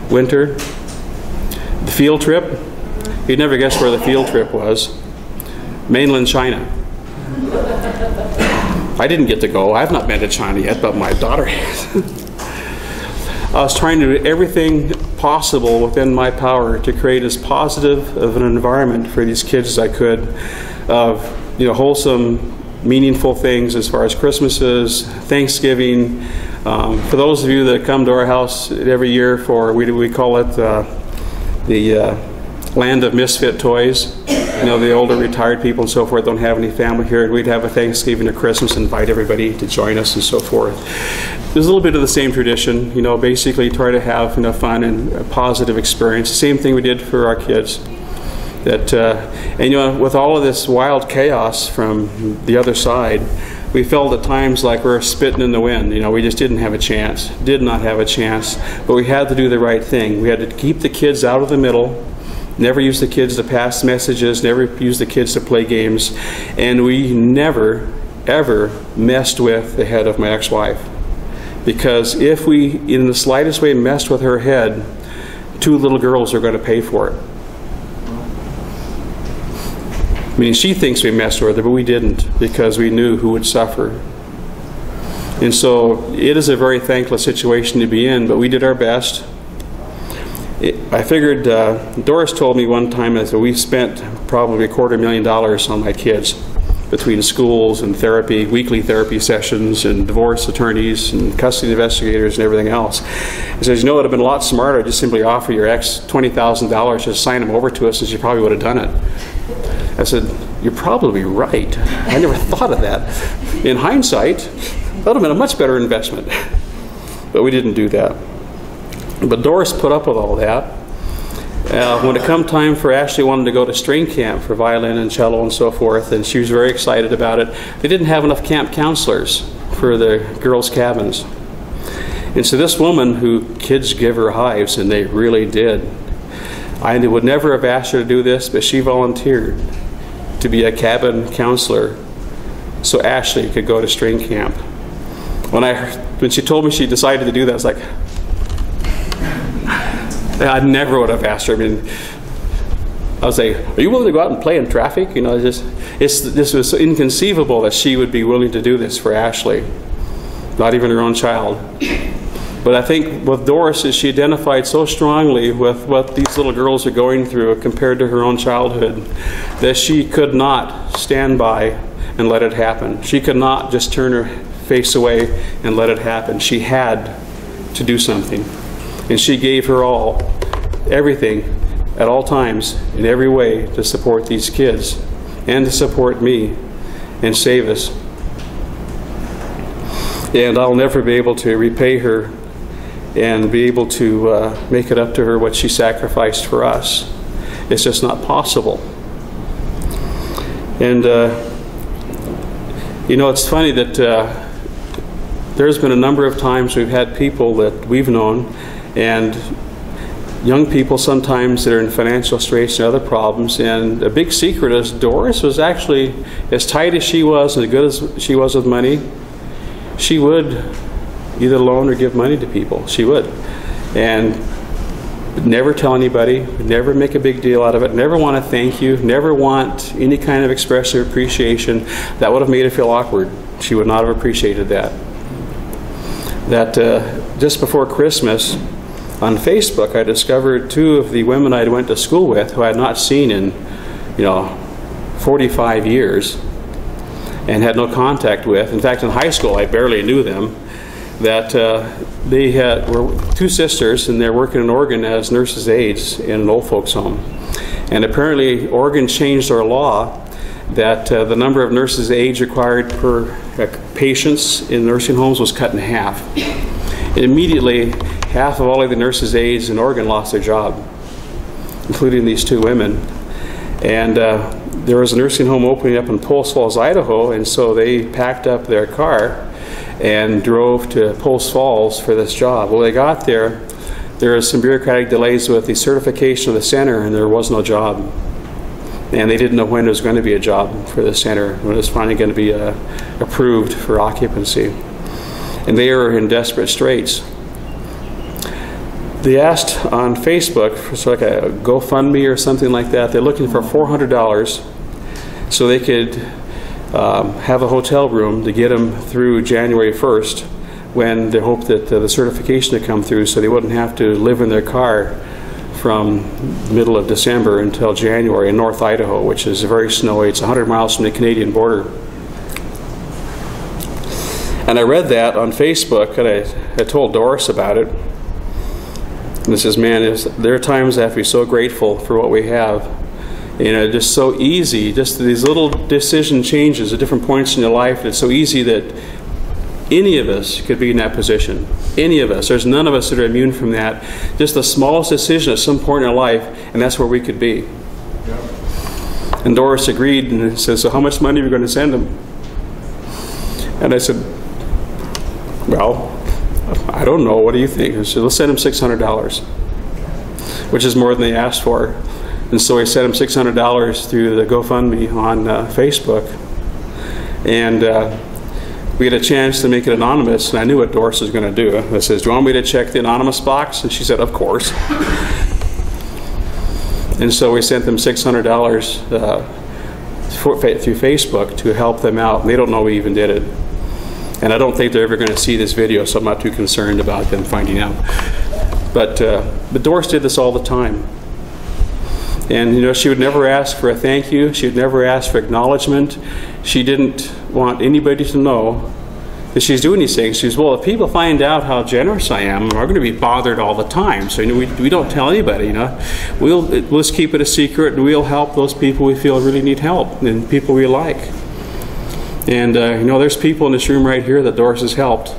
winter? The field trip? You'd never guess where the field trip was. Mainland China. I didn't get to go. I've not been to China yet, but my daughter has. I was trying to do everything possible within my power to create as positive of an environment for these kids as I could, of wholesome, meaningful things as far as Christmases, Thanksgiving. For those of you that come to our house every year for, we call it the land of misfit toys. The older retired people and so forth don't have any family here. We'd have a Thanksgiving or Christmas and invite everybody to join us and so forth. There's a little bit of the same tradition, basically try to have fun and a positive experience. The same thing we did for our kids. And with all of this wild chaos from the other side, we felt at times like we were spitting in the wind. We just did not have a chance. But we had to do the right thing. We had to keep the kids out of the middle, never use the kids to pass messages, never use the kids to play games, and we never, ever messed with the head of my ex-wife. Because if we, in the slightest way, messed with her head, 2 little girls are going to pay for it. I mean, she thinks we messed with her, but we didn't, because we knew who would suffer. And so it is a very thankless situation to be in, but we did our best. I figured, Doris told me one time that we spent probably $250,000 on my kids, between schools and therapy, weekly therapy sessions, and divorce attorneys and custody investigators and everything else. He says, it would have been a lot smarter to just simply offer your ex $20,000 to sign him over to us, and she probably would have done it. I said, you're probably right. I never thought of that. In hindsight, that would have been a much better investment. But we didn't do that. But Doris put up with all that. When it come time for Ashley wanted to go to string camp for violin and cello and so forth, and she was very excited about it, they didn't have enough camp counselors for the girls' cabins. And so this woman, who kids give her hives, and they really did, I would never have asked her to do this, but she volunteered to be a cabin counselor so Ashley could go to string camp. When she told me she decided to do that, I was like, I never would have asked her. I mean, I was like, are you willing to go out and play in traffic? This was so inconceivable that she would be willing to do this for Ashley, not even her own child. But I think with Doris, she identified so strongly with what these little girls are going through compared to her own childhood, that she could not stand by and let it happen. She could not just turn her face away and let it happen. She had to do something. And she gave her all, everything, at all times, in every way, to support these kids and to support me and save us. And I'll never be able to repay her and be able to make it up to her what she sacrificed for us. It's just not possible. And it's funny that there's been a number of times we've had people that we've known, and young people sometimes that are in financial straits and other problems, and a big secret is Doris was actually, as tight as she was and as good as she was with money, she would either loan or give money to people. She would. And Would never tell anybody, would never make a big deal out of it, never want to thank you, never want any kind of expressive appreciation. That would have made her feel awkward. She would not have appreciated that. Just before Christmas, on Facebook, I discovered two of the women I went to school with who I had not seen in, 45 years and had no contact with. In fact, in high school, I barely knew them. That they were two sisters, and they're working in Oregon as nurses' aides in an old folks' home. And apparently, Oregon changed their law that the number of nurses' aides required per patients in nursing homes was cut in half. And immediately, half of all of the nurses' aides in Oregon lost their job, including these two women. And there was a nursing home opening up in Post Falls, Idaho, and so they packed up their car and drove to Post Falls for this job. Well, they got there. There was some bureaucratic delays with the certification of the center, and there was no job. And they didn't know when there was going to be a job for the center, when it was finally going to be approved for occupancy. And they were in desperate straits. They asked on Facebook for like a GoFundMe or something like that. They're looking for $400 so they could have a hotel room to get them through January 1st, when they hoped that the certification would come through, so they wouldn't have to live in their car from the middle of December until January in North Idaho, which is very snowy. It's 100 miles from the Canadian border. And I read that on Facebook, and I told Doris about it. And I says, man, there are times I have to be so grateful for what we have. Just so easy, just these little decision changes at different points in your life. It's so easy that any of us could be in that position. Any of us. There's none of us that are immune from that. Just the smallest decision at some point in our life, and that's where we could be. Yeah. And Doris agreed and says, so how much money are we going to send them? And I said, well, I don't know. What do you think? I said, let's send them $600, which is more than they asked for. And so we sent them $600 through the GoFundMe on Facebook. And we had a chance to make it anonymous, and I knew what Doris was going to do. I said, do you want me to check the anonymous box? And she said, of course. And so we sent them $600 through Facebook to help them out. And they don't know we even did it. And I don't think they're ever going to see this video, so I'm not too concerned about them finding out. But Doris did this all the time. And she would never ask for a thank you. She would never ask for acknowledgement. She didn't want anybody to know that she's doing these things. She says, well, if people find out how generous I am, we're going to be bothered all the time. So we don't tell anybody. We'll just keep it a secret, and we'll help those people we feel really need help, and people we like. And there's people in this room right here that Doris has helped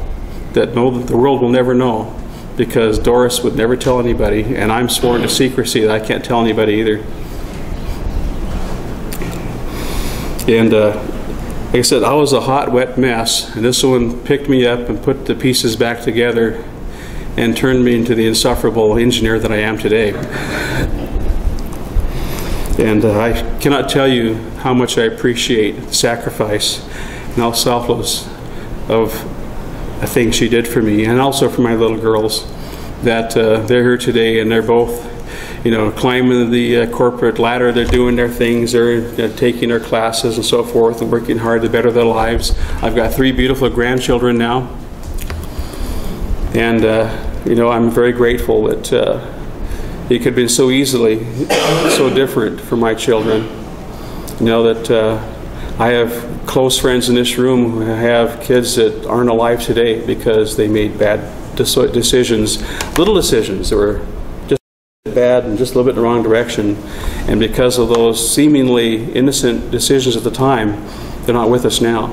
that know that the world will never know, because Doris would never tell anybody, and I'm sworn to secrecy that I can't tell anybody either. And like I said, I was a hot, wet mess, and this one picked me up and put the pieces back together and turned me into the insufferable engineer that I am today. And I cannot tell you how much I appreciate the sacrifice and how selfless of a thing she did for me, and also for my little girls, that they're here today, and they're both, climbing the corporate ladder. They're doing their things. They're taking their classes and so forth, and working hard to better their lives. I've got 3 beautiful grandchildren now, and I'm very grateful that it could have been so easily so different for my children. That I have close friends in this room who have kids that aren't alive today because they made bad decisions, little decisions that were just bad and just a little bit in the wrong direction. And because of those seemingly innocent decisions at the time, they're not with us now.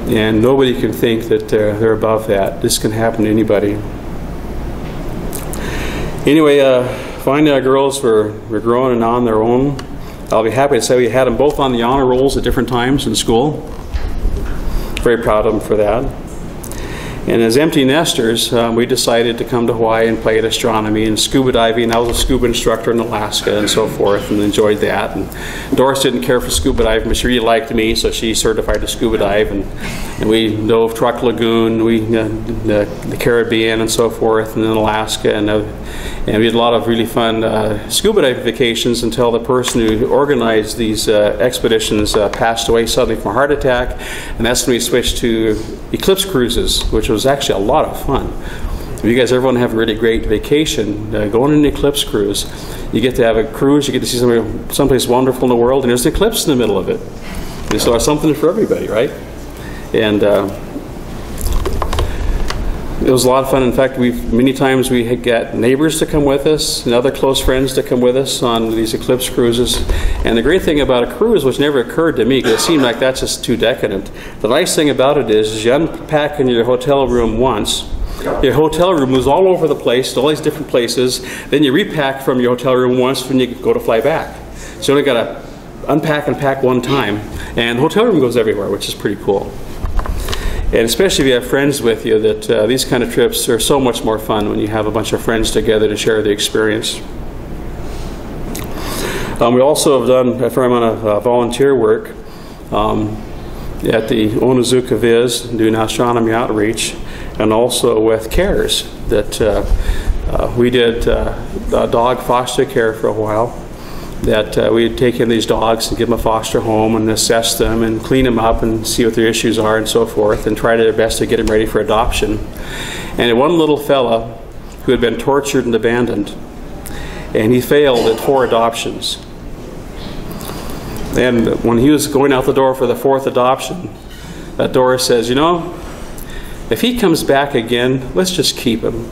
And nobody can think that they're above that. This can happen to anybody. Anyway, finally our girls were growing and on their own. I'll be happy to say we had them both on the honor rolls at different times in school. Very proud of them for that. And as empty nesters, we decided to come to Hawaii and play at astronomy and scuba diving. I was a scuba instructor in Alaska and so forth, and enjoyed that. And Doris didn't care for scuba diving, but she really liked me, so she certified to scuba dive. And we dove Truck Lagoon, the Caribbean and so forth, and then Alaska. And we had a lot of really fun scuba diving vacations until the person who organized these expeditions passed away suddenly from a heart attack. And that's when we switched to eclipse cruises, which was actually a lot of fun. If you guys ever want to have a really great vacation, go on an eclipse cruise. You get to have a cruise, you get to see someplace wonderful in the world, and there's an eclipse in the middle of it. And so it's something for everybody, right? And it was a lot of fun. In fact, many times we had got neighbors to come with us and other close friends to come with us on these eclipse cruises. And the great thing about a cruise, which never occurred to me because it seemed like that's just too decadent, the nice thing about it is you unpack in your hotel room once. Your hotel room moves all over the place to all these different places. Then you repack from your hotel room once when you go to fly back. So you only got to unpack and pack one time. And the hotel room goes everywhere, which is pretty cool. And especially if you have friends with you, that these kind of trips are so much more fun when you have a bunch of friends together to share the experience. We also have done a fair amount of volunteer work at the Onizuka Viz, doing astronomy outreach, and also with CARES. That we did dog foster care for a while. That we'd take in these dogs and give them a foster home and assess them and clean them up and see what their issues are and so forth, and try their best to get them ready for adoption. And one little fella who had been tortured and abandoned, and he failed at 4 adoptions. And when he was going out the door for the 4th adoption, Doris says, you know, if he comes back again, let's just keep him.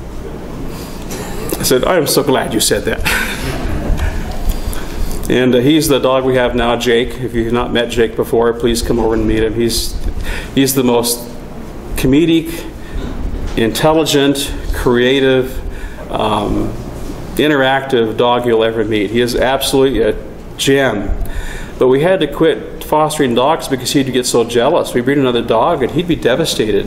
I said, I am so glad you said that. And he's the dog we have now, Jake. If you've not met Jake before, please come over and meet him. He's the most comedic, intelligent, creative, interactive dog you'll ever meet. He is absolutely a gem. But we had to quit fostering dogs because he'd get so jealous. We'd breed another dog and he'd be devastated.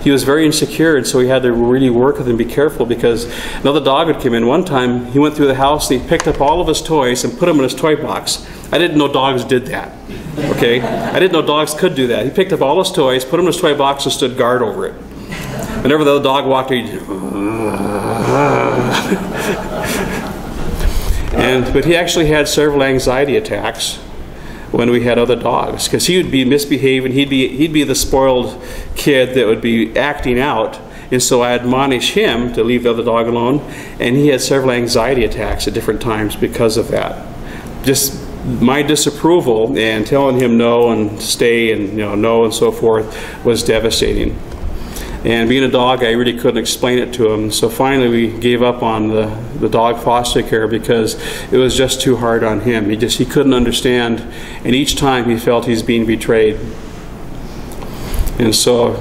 He was very insecure, and so we had to really work with him, be careful, because another dog would come in. One time, he went through the house and he picked up all of his toys and put them in his toy box. I didn't know dogs did that, okay? I didn't know dogs could do that. He picked up all his toys, put them in his toy box, and stood guard over it. Whenever the other dog walked in, but he actually had several anxiety attacks when we had other dogs, because he would be misbehaving. He'd be the spoiled kid that would be acting out, and so I admonish him to leave the other dog alone, and he had several anxiety attacks at different times because of that. Just my disapproval and telling him no and stay and no and so forth was devastating. And being a dog, I really couldn't explain it to him. So finally we gave up on the dog foster care because it was just too hard on him. He couldn't understand, and each time he felt he's being betrayed. And so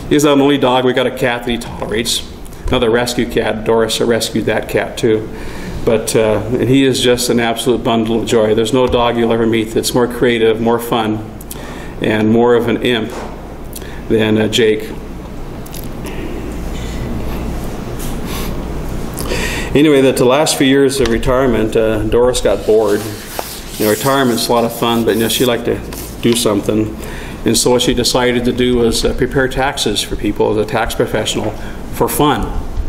he's the only dog. We got a cat that he tolerates. Another rescue cat. Doris rescued that cat too. But and he is just an absolute bundle of joy. There's no dog you'll ever meet that's more creative, more fun, and more of an imp than Jake. Anyway, the last few years of retirement, Doris got bored. Retirement's a lot of fun, but she liked to do something. And so what she decided to do was prepare taxes for people as a tax professional for fun.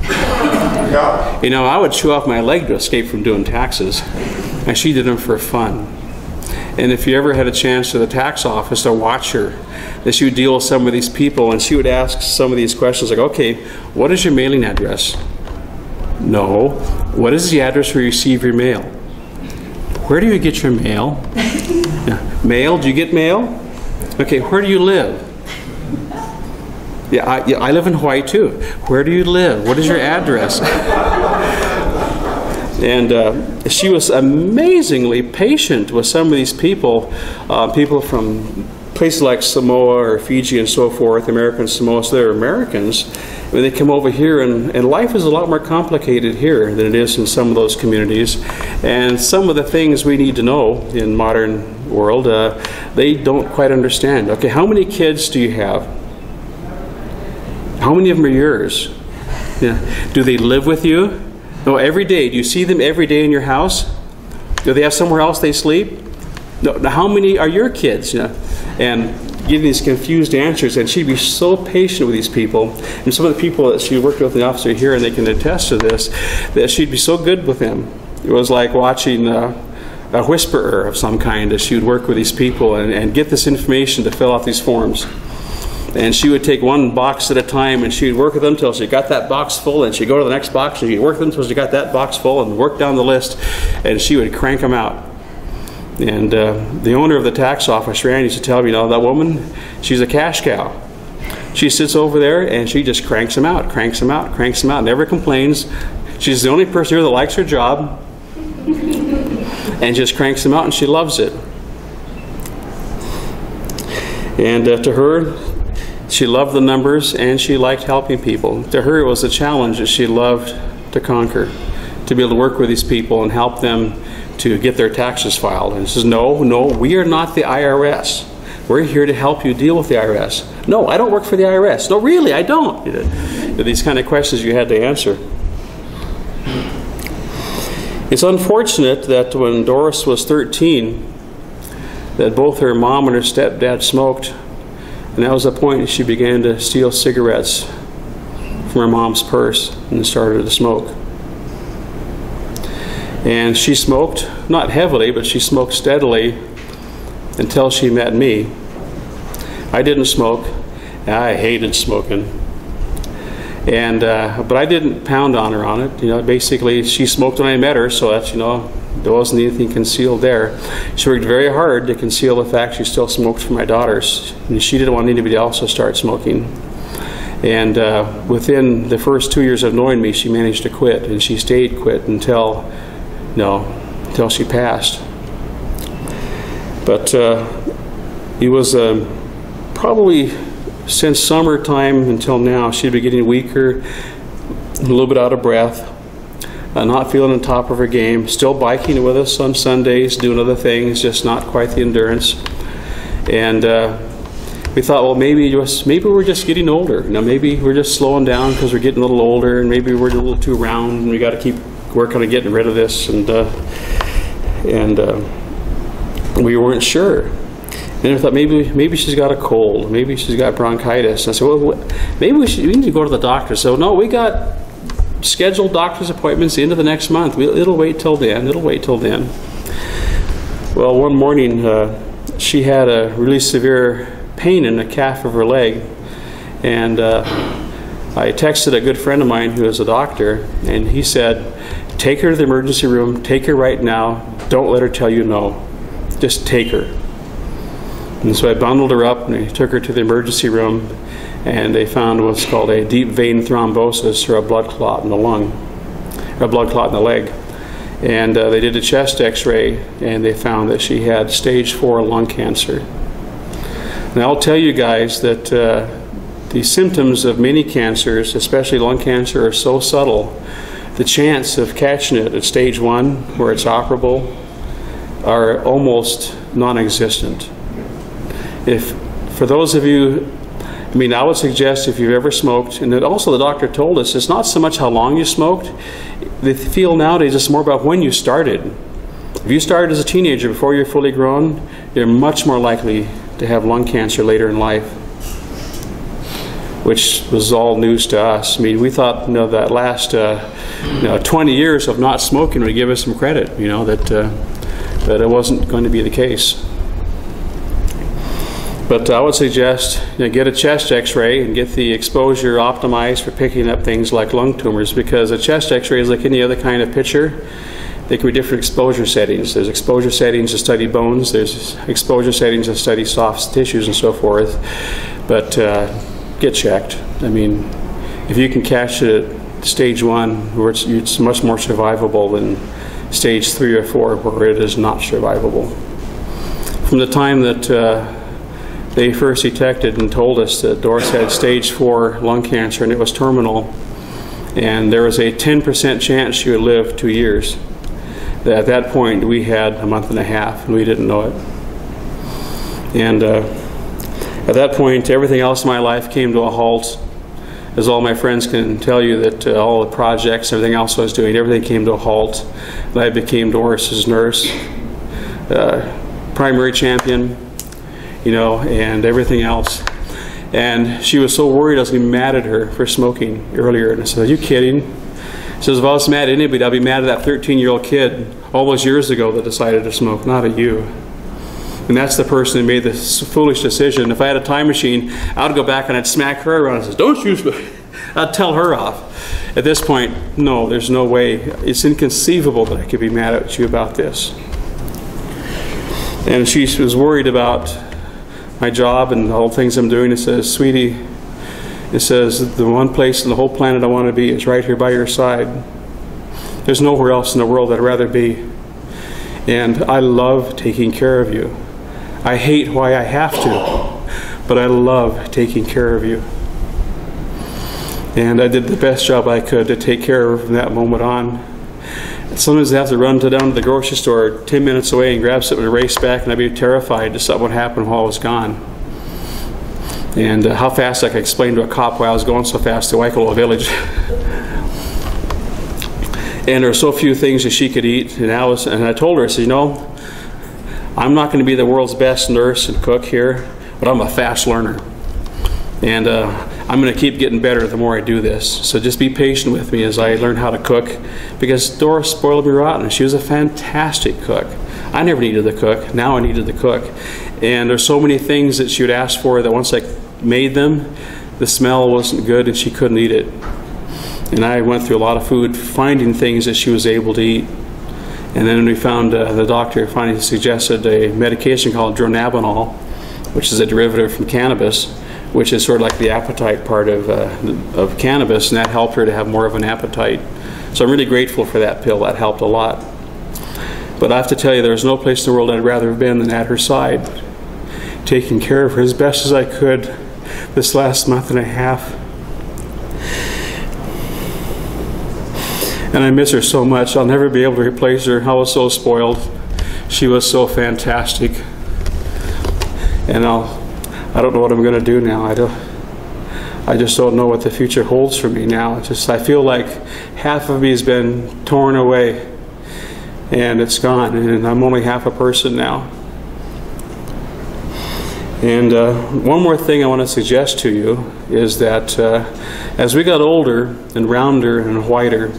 Yeah. I would chew off my leg to escape from doing taxes, and she did them for fun. And if you ever had a chance to the tax office to watch her, that she would deal with some of these people, and she would ask some of these questions like, okay, what is your mailing address? No. What is the address where you receive your mail? Where do you get your mail? Yeah. Mail? Do you get mail? Okay, where do you live? Yeah, I live in Hawaii too. Where do you live? What is your address? And she was amazingly patient with some of these people, people from places like Samoa or Fiji and so forth, American Samoa, so they're Americans. When they come over here, and life is a lot more complicated here than it is in some of those communities. And some of the things we need to know in modern world, they don't quite understand. Okay, how many kids do you have? How many of them are yours? Yeah. Do they live with you? No, every day. Do you see them every day in your house? Do they have somewhere else they sleep? No. Now, how many are your kids? And giving these confused answers, and she'd be so patient with these people. And some of the people that she worked with in the office are here, and they can attest to this, that she'd be so good with them. It was like watching a whisperer of some kind as she would work with these people and get this information to fill out these forms. And she would take one box at a time, and she would work with them until she got that box full, and she'd go to the next box, and she'd work with them until she got that box full, and work down the list, and she would crank them out. And the owner of the tax office, Randy, used to tell me, that woman, she's a cash cow. She sits over there, and she just cranks them out, cranks them out, cranks them out, never complains. She's the only person here that likes her job, and just cranks them out, and she loves it. And to her, she loved the numbers, and she liked helping people. To her, it was a challenge that she loved to conquer, to be able to work with these people and help them to get their taxes filed. And she says, no, we are not the IRS. We're here to help you deal with the IRS. No, I don't work for the IRS. No, really, I don't. These kind of questions you had to answer. It's unfortunate that when Doris was 13, that both her mom and her stepdad smoked. And that was the point she began to steal cigarettes from her mom's purse and started to smoke. And she smoked, not heavily, but she smoked steadily until she met me. I didn't smoke. I hated smoking. And but I didn't pound on her on it. Basically, she smoked when I met her, so that's, there wasn't anything concealed there. She worked very hard to conceal the fact she still smoked for my daughters. And she didn't want anybody else to start smoking. And within the first 2 years of knowing me, she managed to quit, and she stayed quit until she passed. But it was probably since summertime until now, she'd be getting weaker, a little bit out of breath, not feeling on top of her game, still biking with us on Sundays, doing other things, just not quite the endurance. And we thought, well, maybe we're just getting older. Maybe we're just slowing down because we're getting a little older, and maybe we're a little too round, and we got to keep working on getting rid of this. And we weren't sure. And I thought maybe she's got a cold, maybe she's got bronchitis. And I said, well, maybe we need to go to the doctor. So no, we got scheduled doctor's appointments into the next month. It'll wait till then. Well, one morning she had a really severe pain in the calf of her leg, and I texted a good friend of mine who is a doctor, and he said, take her to the emergency room, take her right now, don't let her tell you no, just take her. And so I bundled her up and I took her to the emergency room, and they found what's called a deep vein thrombosis, or a blood clot in the lung, or a blood clot in the leg. And they did a chest x-ray, and they found that she had stage 4 lung cancer. And I'll tell you guys that the symptoms of many cancers, especially lung cancer, are so subtle. The chance of catching it at stage 1, where it's operable, are almost non-existent. For those of you, I would suggest if you've ever smoked, and also the doctor told us, it's not so much how long you smoked. They feel nowadays it's more about when you started. If you started as a teenager before you're fully grown, you're much more likely to have lung cancer later in life, which was all news to us. We thought that last 20 years of not smoking would give us some credit, that it wasn't going to be the case. But I would suggest get a chest x-ray and get the exposure optimized for picking up things like lung tumors, because a chest x-ray is like any other kind of picture. There can be different exposure settings. There's exposure settings to study bones, there's exposure settings to study soft tissues and so forth. But get checked. If you can catch it at stage 1, where it's much more survivable than stage 3 or 4, where it is not survivable. From the time that they first detected and told us that Doris had stage 4 lung cancer and it was terminal, and there was a 10% chance she would live 2 years. At that point, we had a month and a half, and we didn't know it. And at that point, everything else in my life came to a halt. as all my friends can tell you, that all the projects, everything else I was doing, everything came to a halt. And I became Doris's nurse, primary champion, you know, and everything else. And she was so worried I was going to be mad at her for smoking earlier. And I said, "Are you kidding?" She says, "If I was mad at anybody, I'd be mad at that 13-year-old kid all those years ago that decided to smoke, not at you." And that's the person who made this foolish decision. If I had a time machine, I would go back and I'd smack her around and say, "Don't you smoke." I'd tell her off. At this point, no, there's no way. It's inconceivable that I could be mad at you about this. And she was worried about my job and all the things I'm doing. It says, "Sweetie," it says, "the one place on the whole planet I want to be is right here by your side. There's nowhere else in the world I'd rather be. And I love taking care of you. I hate why I have to, but I love taking care of you." And I did the best job I could to take care of her from that moment on. Sometimes I have to run down to the grocery store 10 minutes away and grab something and race back, and I'd be terrified that something would happen while I was gone. And how fast I could explain to a cop why I was going so fast to Waikoloa village. And there were so few things that she could eat, and I told her, I said, "You know, I'm not going to be the world's best nurse and cook here, but I'm a fast learner. And I'm going to keep getting better the more I do this. So just be patient with me as I learn how to cook." Because Doris spoiled me rotten. She was a fantastic cook. I never needed to cook. Now I needed to cook. And there's so many things that she would ask for that once I made them, the smell wasn't good and she couldn't eat it. And I went through a lot of food finding things that she was able to eat. And then we found the doctor finally suggested a medication called dronabinol, which is a derivative from cannabis, which is sort of like the appetite part of cannabis, and that helped her to have more of an appetite. So I'm really grateful for that pill. That helped a lot. But I have to tell you, there's no place in the world I'd rather have been than at her side, taking care of her as best as I could this last month and a half. And I miss her so much. I'll never be able to replace her. I was so spoiled. She was so fantastic. And I don't know what I'm going to do now. I just don't know what the future holds for me now. I feel like half of me has been torn away and it's gone, and I'm only half a person now. And one more thing I want to suggest to you is that as we got older and rounder and whiter,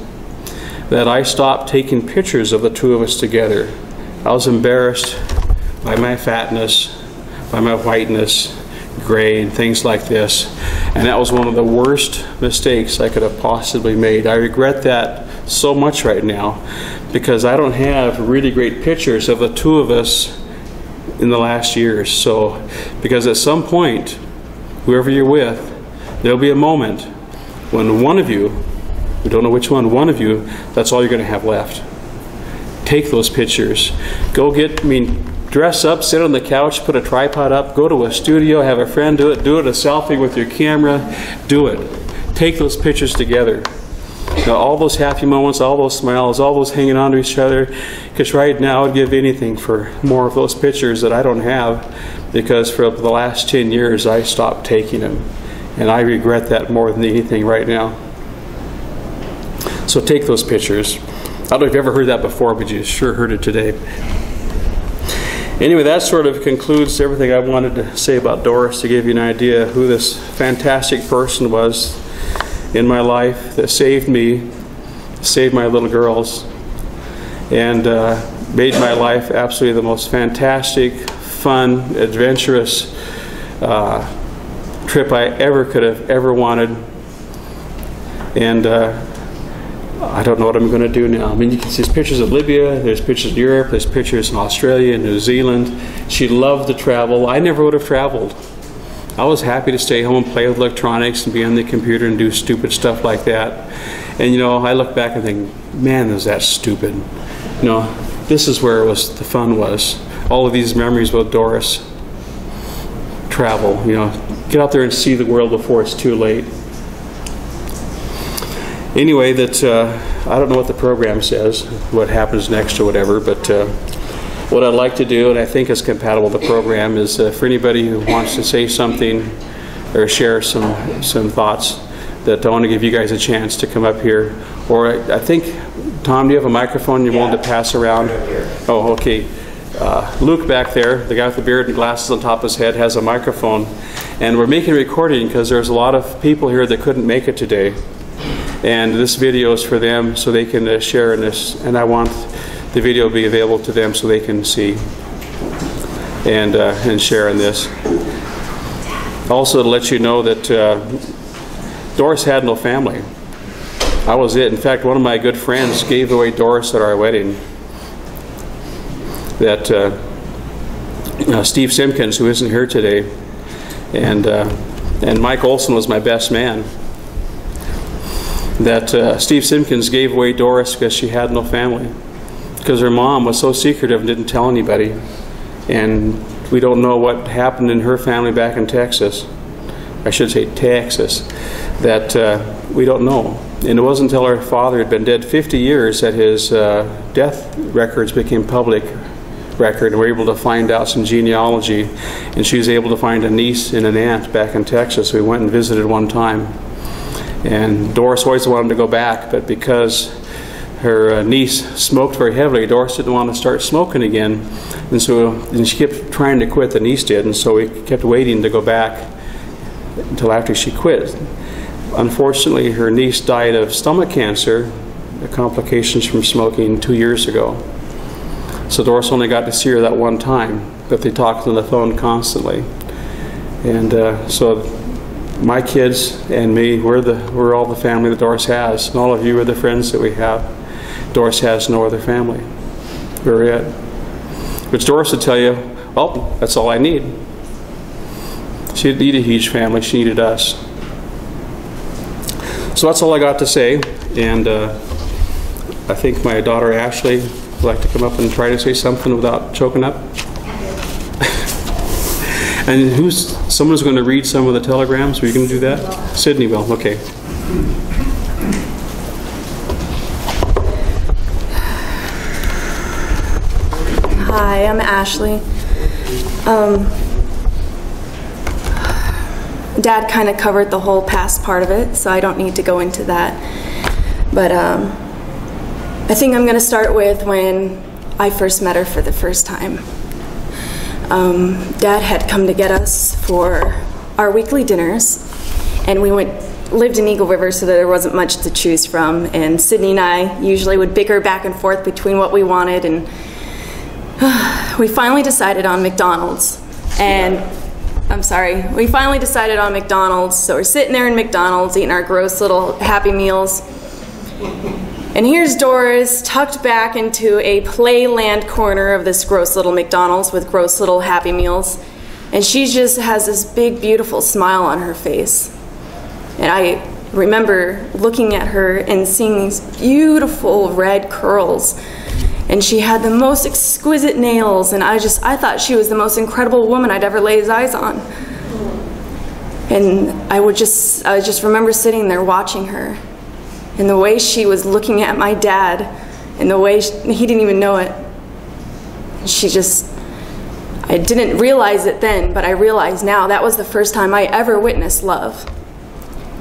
that I stopped taking pictures of the two of us together. I was embarrassed by my fatness, by my whiteness, gray, and things like this. And that was one of the worst mistakes I could have possibly made. I regret that so much right now because I don't have really great pictures of the two of us in the last years. So, because at some point, whoever you're with, there'll be a moment when one of you, we don't know which one of you, that's all you're going to have left. Take those pictures. Go dress up, sit on the couch, put a tripod up, go to a studio, have a friend do it a selfie with your camera, do it. Take those pictures together. Now, all those happy moments, all those smiles, all those hanging on to each other, because right now I'd give anything for more of those pictures that I don't have, because for the last 10 years I stopped taking them, and I regret that more than anything right now. So take those pictures. I don't know if you've ever heard that before, but you sure heard it today. Anyway, that sort of concludes everything I wanted to say about Doris, to give you an idea who this fantastic person was in my life that saved me, saved my little girls, and made my life absolutely the most fantastic, fun, adventurous trip I could have ever wanted. And I don't know what I'm going to do now. I mean, you can see pictures of Libya, there's pictures of Europe, there's pictures in Australia, New Zealand. She loved to travel. I never would have traveled. I was happy to stay home and play with electronics and be on the computer and do stupid stuff like that. And you know, I look back and think, man, was that stupid. You know, this is where the fun was. All of these memories with Doris. Travel, you know, get out there and see the world before it's too late. Anyway, I don't know what the program says, what happens next or whatever, but what I'd like to do, and I think is compatible with the program, is for anybody who wants to say something or share some thoughts, that I want to give you guys a chance to come up here. Or I think, Tom, do you have a microphone you're willing to pass around? Oh, okay. Luke back there, the guy with the beard and glasses on top of his head, has a microphone. And we're making a recording because there's a lot of people here that couldn't make it today. And this video is for them so they can share in this. And I want the video to be available to them so they can see and share in this. Also to let you know that Doris had no family. I was it. In fact, one of my good friends gave away Doris at our wedding. That Steve Simpkins, who isn't here today, and Mike Olson was my best man. That Steve Simpkins gave away Doris because she had no family. Because her mom was so secretive and didn't tell anybody. And we don't know what happened in her family back in Texas. I should say Texas. That we don't know. And it wasn't until her father had been dead 50 years that his death records became public record, and we were able to find out some genealogy. And she was able to find a niece and an aunt back in Texas. We went and visited one time. And Doris always wanted to go back, but because her niece smoked very heavily, Doris didn't want to start smoking again. And so she kept trying to quit, the niece did, and so we kept waiting to go back until after she quit. Unfortunately, her niece died of stomach cancer, the complications from smoking 2 years ago. So Doris only got to see her that one time, but they talked on the phone constantly. And so my kids and me, we're all the family that Doris has, and all of you are the friends that we have. Doris has no other family. We're it. Which Doris would tell you, well, that's all I need. She didn't need a huge family, she needed us. So that's all I got to say, and I think my daughter Ashley would like to come up and try to say something without choking up. And someone's going to read some of the telegrams? Are you going to do that? Sydney will, okay. Hi, I'm Ashley. Dad kind of covered the whole past part of it, so I don't need to go into that. But I think I'm going to start with when I first met her for the first time. Dad had come to get us for our weekly dinners, and we lived in Eagle River, so there wasn't much to choose from. And Sydney and I usually would bicker back and forth between what we wanted, and we finally decided on McDonald's. And we finally decided on McDonald's, so we're sitting there in McDonald's eating our gross little Happy Meals. And here's Doris tucked back into a playland corner of this gross little McDonald's with gross little Happy Meals. And she just has this big, beautiful smile on her face. And I remember looking at her and seeing these beautiful red curls. And she had the most exquisite nails, and I thought she was the most incredible woman I'd ever laid eyes on. And I just remember sitting there watching her, and the way she was looking at my dad, and the way he didn't even know it. I didn't realize it then, but I realize now that was the first time I ever witnessed love.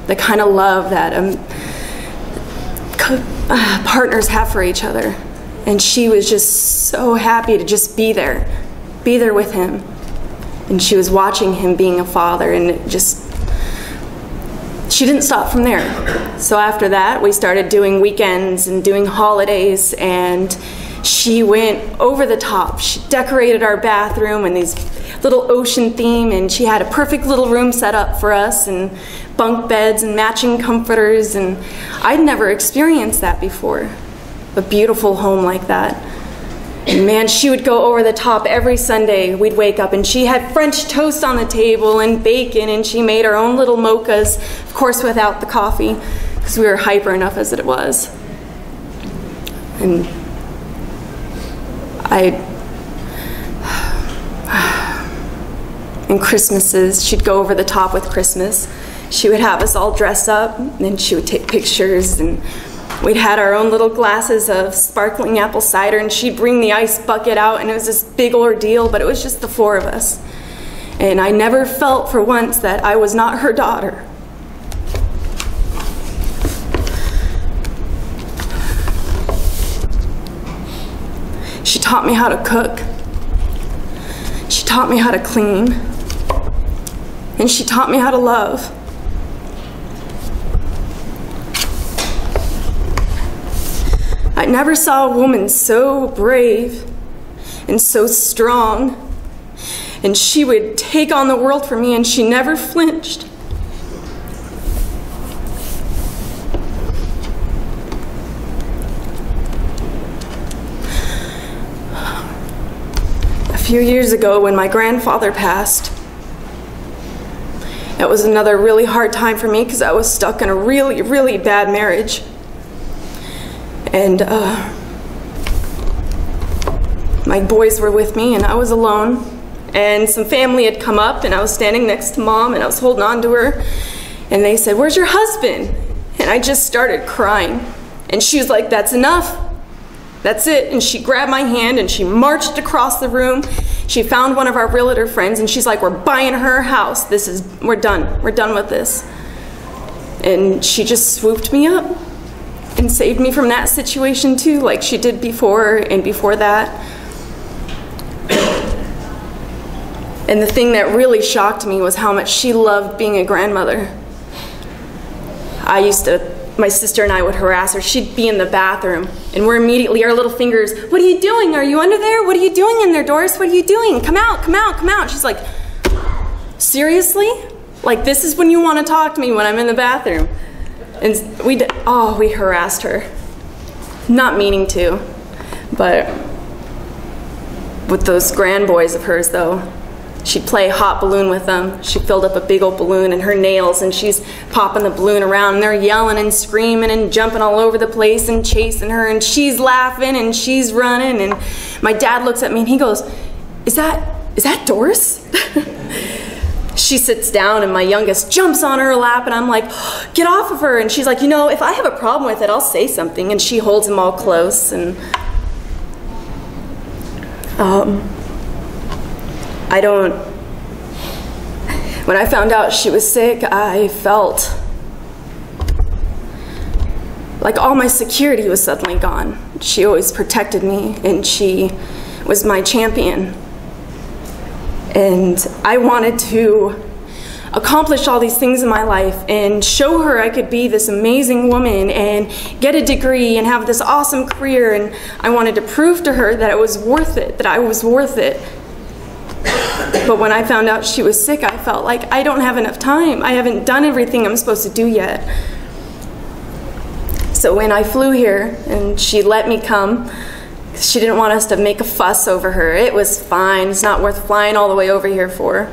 The kind of love that partners have for each other. And she was just so happy to just be there with him. And she was watching him being a father, and she didn't stop from there. So after that, we started doing weekends and doing holidays, and she went over the top. She decorated our bathroom in these little ocean theme, and she had a perfect little room set up for us, and bunk beds and matching comforters, and I'd never experienced that before. A beautiful home like that. And man, she would go over the top every Sunday. We'd wake up and she had French toast on the table and bacon, and she made her own little mochas, of course without the coffee, because we were hyper enough as it was. And and Christmases, she'd go over the top with Christmas. She would have us all dress up, and then she would take pictures, and we'd had our own little glasses of sparkling apple cider, and she'd bring the ice bucket out, and it was this big ordeal, but it was just the four of us. And I never felt for once that I was not her daughter. taught me how to cook. She taught me how to clean. And she taught me how to love. I never saw a woman so brave and so strong. And she would take on the world for me, and she never flinched. A few years ago, when my grandfather passed, it was another really hard time for me because I was stuck in a really, really bad marriage. And my boys were with me, and I was alone. And some family had come up, and I was standing next to Mom, and I was holding on to her. And they said, "Where's your husband?" And I just started crying. And she was like, "That's enough. That's it." And she grabbed my hand, and she marched across the room. She found one of our realtor friends, and she's like, "We're buying her house. We're done. We're done with this." And she just swooped me up and saved me from that situation too, like she did before and before that. And the thing that really shocked me was how much she loved being a grandmother. My sister and I would harass her. She'd be in the bathroom, and we're immediately, our little fingers, "What are you doing? Are you under there? What are you doing in there, Doris? What are you doing? Come out, come out, come out." She's like, "Seriously? Like, this is when you want to talk to me, when I'm in the bathroom?" And we harassed her. Not meaning to, but with those grand boys of hers, though, she'd play hot balloon with them. She filled up a big old balloon in her nails, and she's popping the balloon around, and they're yelling and screaming and jumping all over the place and chasing her, and she's laughing and she's running. And my dad looks at me and he goes, is that Doris?" She sits down, and my youngest jumps on her lap, and I'm like, "Get off of her." And she's like, "If I have a problem with it, I'll say something." And she holds him all close. And when I found out she was sick, I felt like all my security was suddenly gone. She always protected me, and she was my champion. And I wanted to accomplish all these things in my life and show her I could be this amazing woman and get a degree and have this awesome career. And I wanted to prove to her that it was worth it, that I was worth it. But when I found out she was sick, I felt like I don't have enough time. I haven't done everything I'm supposed to do yet. So when I flew here and she let me come, she didn't want us to make a fuss over her. It was fine. It's not worth flying all the way over here for.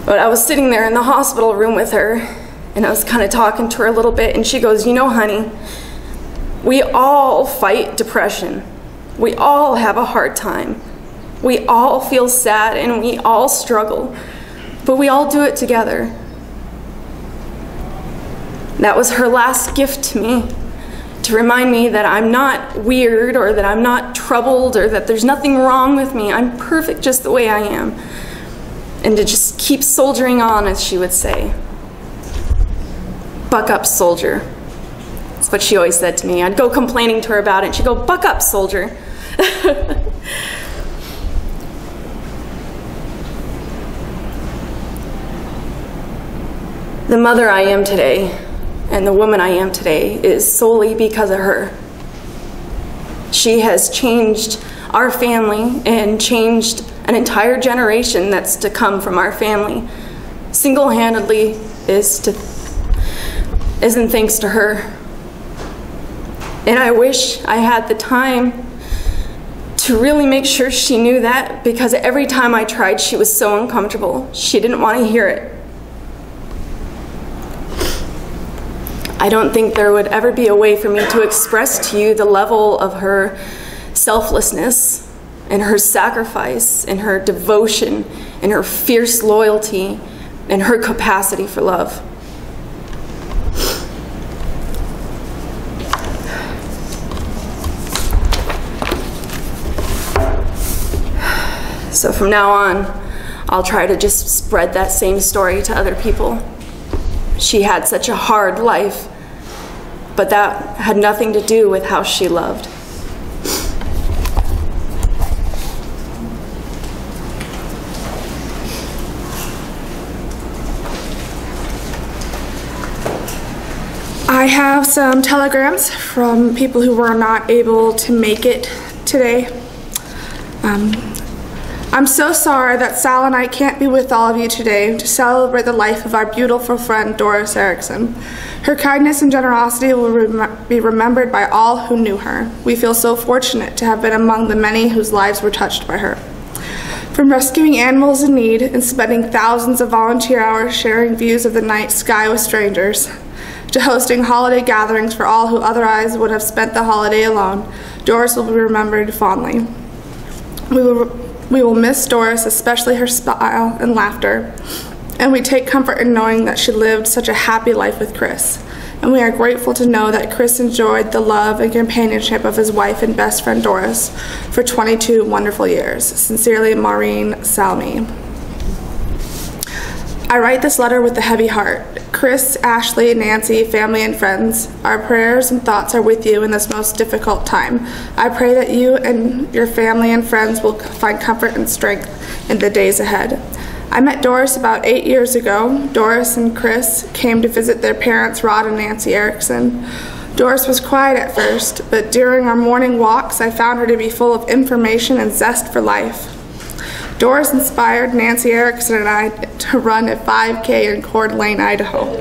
But I was sitting there in the hospital room with her, and I was kind of talking to her a little bit, and she goes, "Honey, we all fight depression. We all have a hard time. We all feel sad, and we all struggle, but we all do it together." That was her last gift to me, to remind me that I'm not weird, or that I'm not troubled, or that there's nothing wrong with me. I'm perfect just the way I am. And to just keep soldiering on, as she would say. "Buck up, soldier." That's what she always said to me. I'd go complaining to her about it, and she'd go, "Buck up, soldier." The mother I am today, and the woman I am today, is solely because of her. She has changed our family and changed an entire generation that's to come from our family. Single-handedly isn't thanks to her. And I wish I had the time to really make sure she knew that, because every time I tried, she was so uncomfortable. She didn't want to hear it. I don't think there would ever be a way for me to express to you the level of her selflessness and her sacrifice and her devotion and her fierce loyalty and her capacity for love. So from now on, I'll try to just spread that same story to other people. She had such a hard life, but that had nothing to do with how she loved. I have some telegrams from people who were not able to make it today. I'm so sorry that Sal and I can't be with all of you today to celebrate the life of our beautiful friend Doris Erickson. Her kindness and generosity will be remembered by all who knew her. We feel so fortunate to have been among the many whose lives were touched by her. From rescuing animals in need and spending thousands of volunteer hours sharing views of the night sky with strangers, to hosting holiday gatherings for all who otherwise would have spent the holiday alone, Doris will be remembered fondly. We will miss Doris, especially her smile and laughter, and we take comfort in knowing that she lived such a happy life with Chris. And we are grateful to know that Chris enjoyed the love and companionship of his wife and best friend Doris for 22 wonderful years. Sincerely, Maureen Salmi. I write this letter with a heavy heart. Chris, Ashley, Nancy, family, and friends, our prayers and thoughts are with you in this most difficult time. I pray that you and your family and friends will find comfort and strength in the days ahead. I met Doris about 8 years ago. Doris and Chris came to visit their parents, Rod and Nancy Erickson. Doris was quiet at first, but during our morning walks, I found her to be full of information and zest for life. Doris inspired Nancy Erickson and I to run a 5K in Coeur d'Alene, Idaho.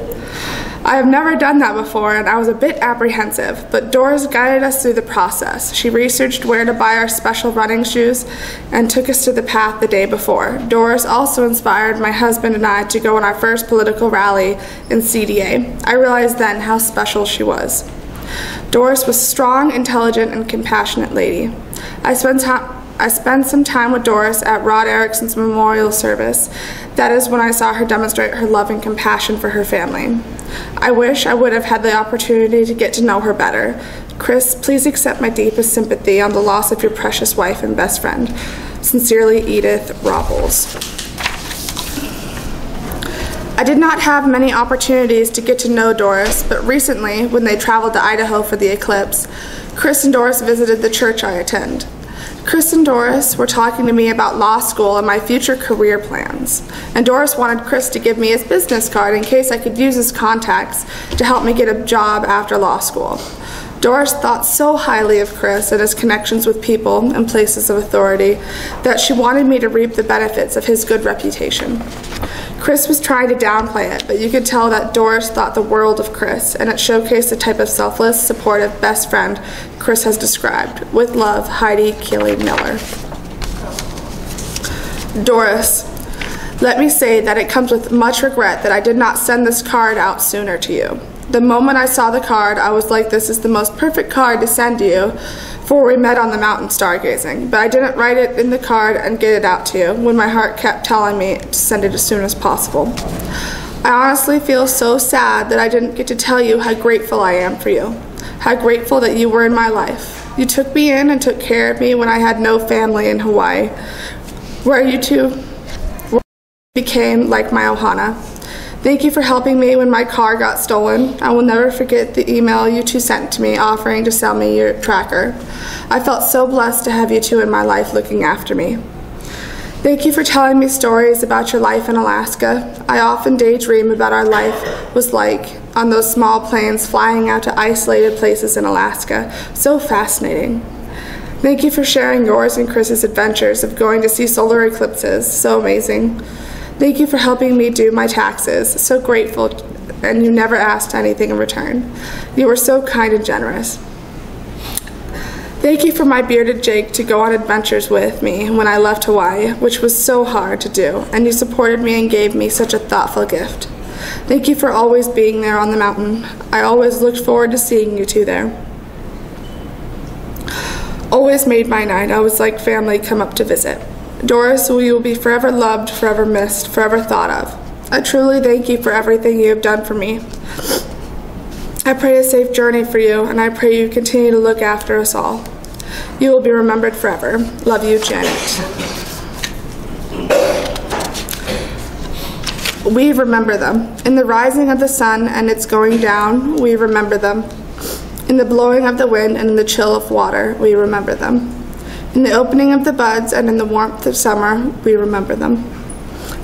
I have never done that before, and I was a bit apprehensive, but Doris guided us through the process. She researched where to buy our special running shoes and took us to the path the day before. Doris also inspired my husband and I to go on our first political rally in CDA. I realized then how special she was. Doris was a strong, intelligent, and compassionate lady. I spent some time with Doris at Rod Erickson's memorial service. That is when I saw her demonstrate her love and compassion for her family. I wish I would have had the opportunity to get to know her better. Chris, please accept my deepest sympathy on the loss of your precious wife and best friend. Sincerely, Edith Robles. I did not have many opportunities to get to know Doris, but recently, when they traveled to Idaho for the eclipse, Chris and Doris visited the church I attend. Chris and Doris were talking to me about law school and my future career plans. And Doris wanted Chris to give me his business card in case I could use his contacts to help me get a job after law school. Doris thought so highly of Chris and his connections with people and places of authority that she wanted me to reap the benefits of his good reputation. Chris was trying to downplay it, but you could tell that Doris thought the world of Chris, and it showcased the type of selfless, supportive best friend Chris has described. With love, Heidi Keeley Miller. Doris, let me say that it comes with much regret that I did not send this card out sooner to you. The moment I saw the card, I was like, this is the most perfect card to send to you, for we met on the mountain stargazing. But I didn't write it in the card and get it out to you when my heart kept telling me to send it as soon as possible. I honestly feel so sad that I didn't get to tell you how grateful I am for you, how grateful that you were in my life. You took me in and took care of me when I had no family in Hawaii, where you two became like my ohana. Thank you for helping me when my car got stolen. I will never forget the email you two sent to me offering to sell me your tracker. I felt so blessed to have you two in my life looking after me. Thank you for telling me stories about your life in Alaska. I often daydream about our life was like on those small planes flying out to isolated places in Alaska. So fascinating. Thank you for sharing yours and Chris's adventures of going to see solar eclipses. So amazing. Thank you for helping me do my taxes. So grateful, and you never asked anything in return. You were so kind and generous. Thank you for my bearded Jake to go on adventures with me when I left Hawaii, which was so hard to do, and you supported me and gave me such a thoughtful gift. Thank you for always being there on the mountain. I always looked forward to seeing you two there. Always made my night. I was like family come up to visit. Doris, you will be forever loved, forever missed, forever thought of. I truly thank you for everything you have done for me. I pray a safe journey for you, and I pray you continue to look after us all. You will be remembered forever. Love you, Janet. We remember them. In the rising of the sun and its going down, we remember them. In the blowing of the wind and in the chill of water, we remember them. In the opening of the buds and in the warmth of summer, we remember them.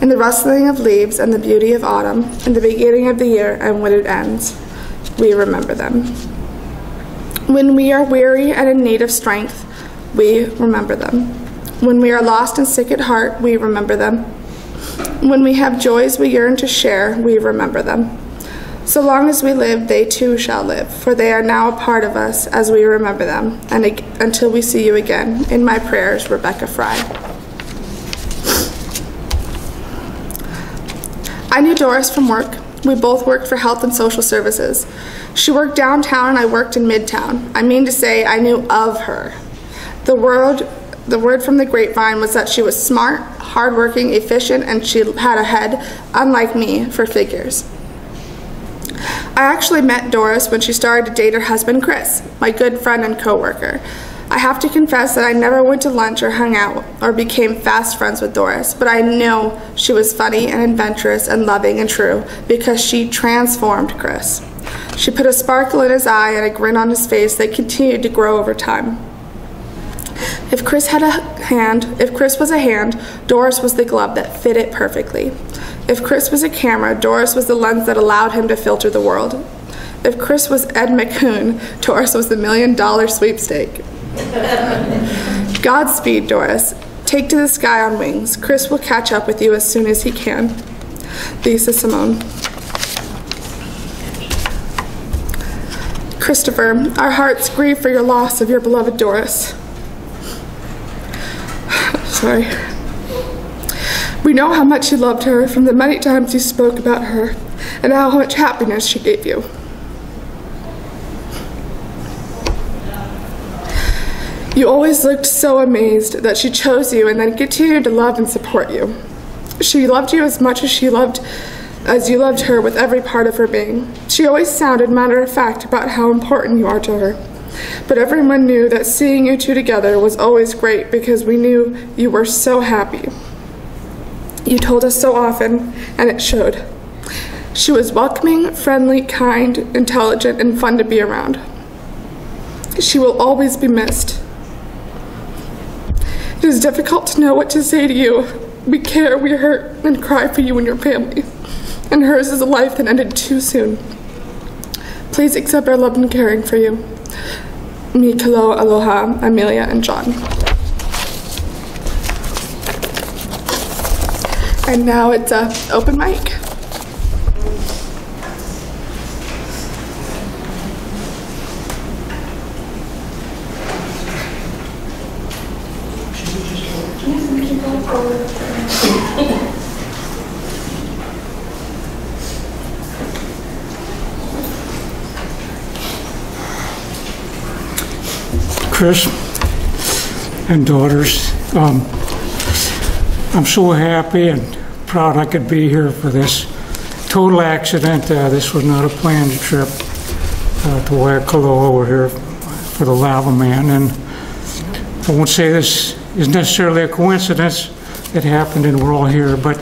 In the rustling of leaves and the beauty of autumn, in the beginning of the year and when it ends. we remember them. When we are weary and in need of strength, we remember them. When we are lost and sick at heart, we remember them. When we have joys we yearn to share, we remember them. So long as we live, they too shall live, for they are now a part of us as we remember them. And until we see you again, in my prayers, Rebecca Fry. I knew Doris from work. We both worked for Health and Social Services. She worked downtown and I worked in Midtown. I mean to say I knew of her. The word from the grapevine was that she was smart, hardworking, efficient, and she had a head, unlike me, for figures. I actually met Doris when she started to date her husband, Chris, my good friend and coworker. I have to confess that I never went to lunch or hung out or became fast friends with Doris, but I know she was funny and adventurous and loving and true because she transformed Chris. She put a sparkle in his eye and a grin on his face that continued to grow over time. If Chris was a hand, Doris was the glove that fit it perfectly. If Chris was a camera, Doris was the lens that allowed him to filter the world. If Chris was Ed McCoon, Doris was the $1 million sweepstake. Godspeed, Doris. Take to the sky on wings. Chris will catch up with you as soon as he can. Lisa Simone. Christopher, our hearts grieve for your loss of your beloved Doris. Sorry. We know how much you loved her from the many times you spoke about her and how much happiness she gave you. You always looked so amazed that she chose you and then continued to love and support you. She loved you as much as you loved her with every part of her being. She always sounded matter-of-fact about how important you are to her. But everyone knew that seeing you two together was always great because we knew you were so happy. You told us so often, and it showed. She was welcoming, friendly, kind, intelligent, and fun to be around. She will always be missed. It is difficult to know what to say to you. We care, we hurt, and cry for you and your family. And hers is a life that ended too soon. Please accept our love and caring for you. Waikoloa, aloha, Amelia, and John. And now it's open mic. Chris and daughters, I'm so happy and proud I could be here for this total accident. This was not a planned trip to Waikoloa. We're here for the Lava Man, and I won't say this is necessarily a coincidence. It happened and we're all here, but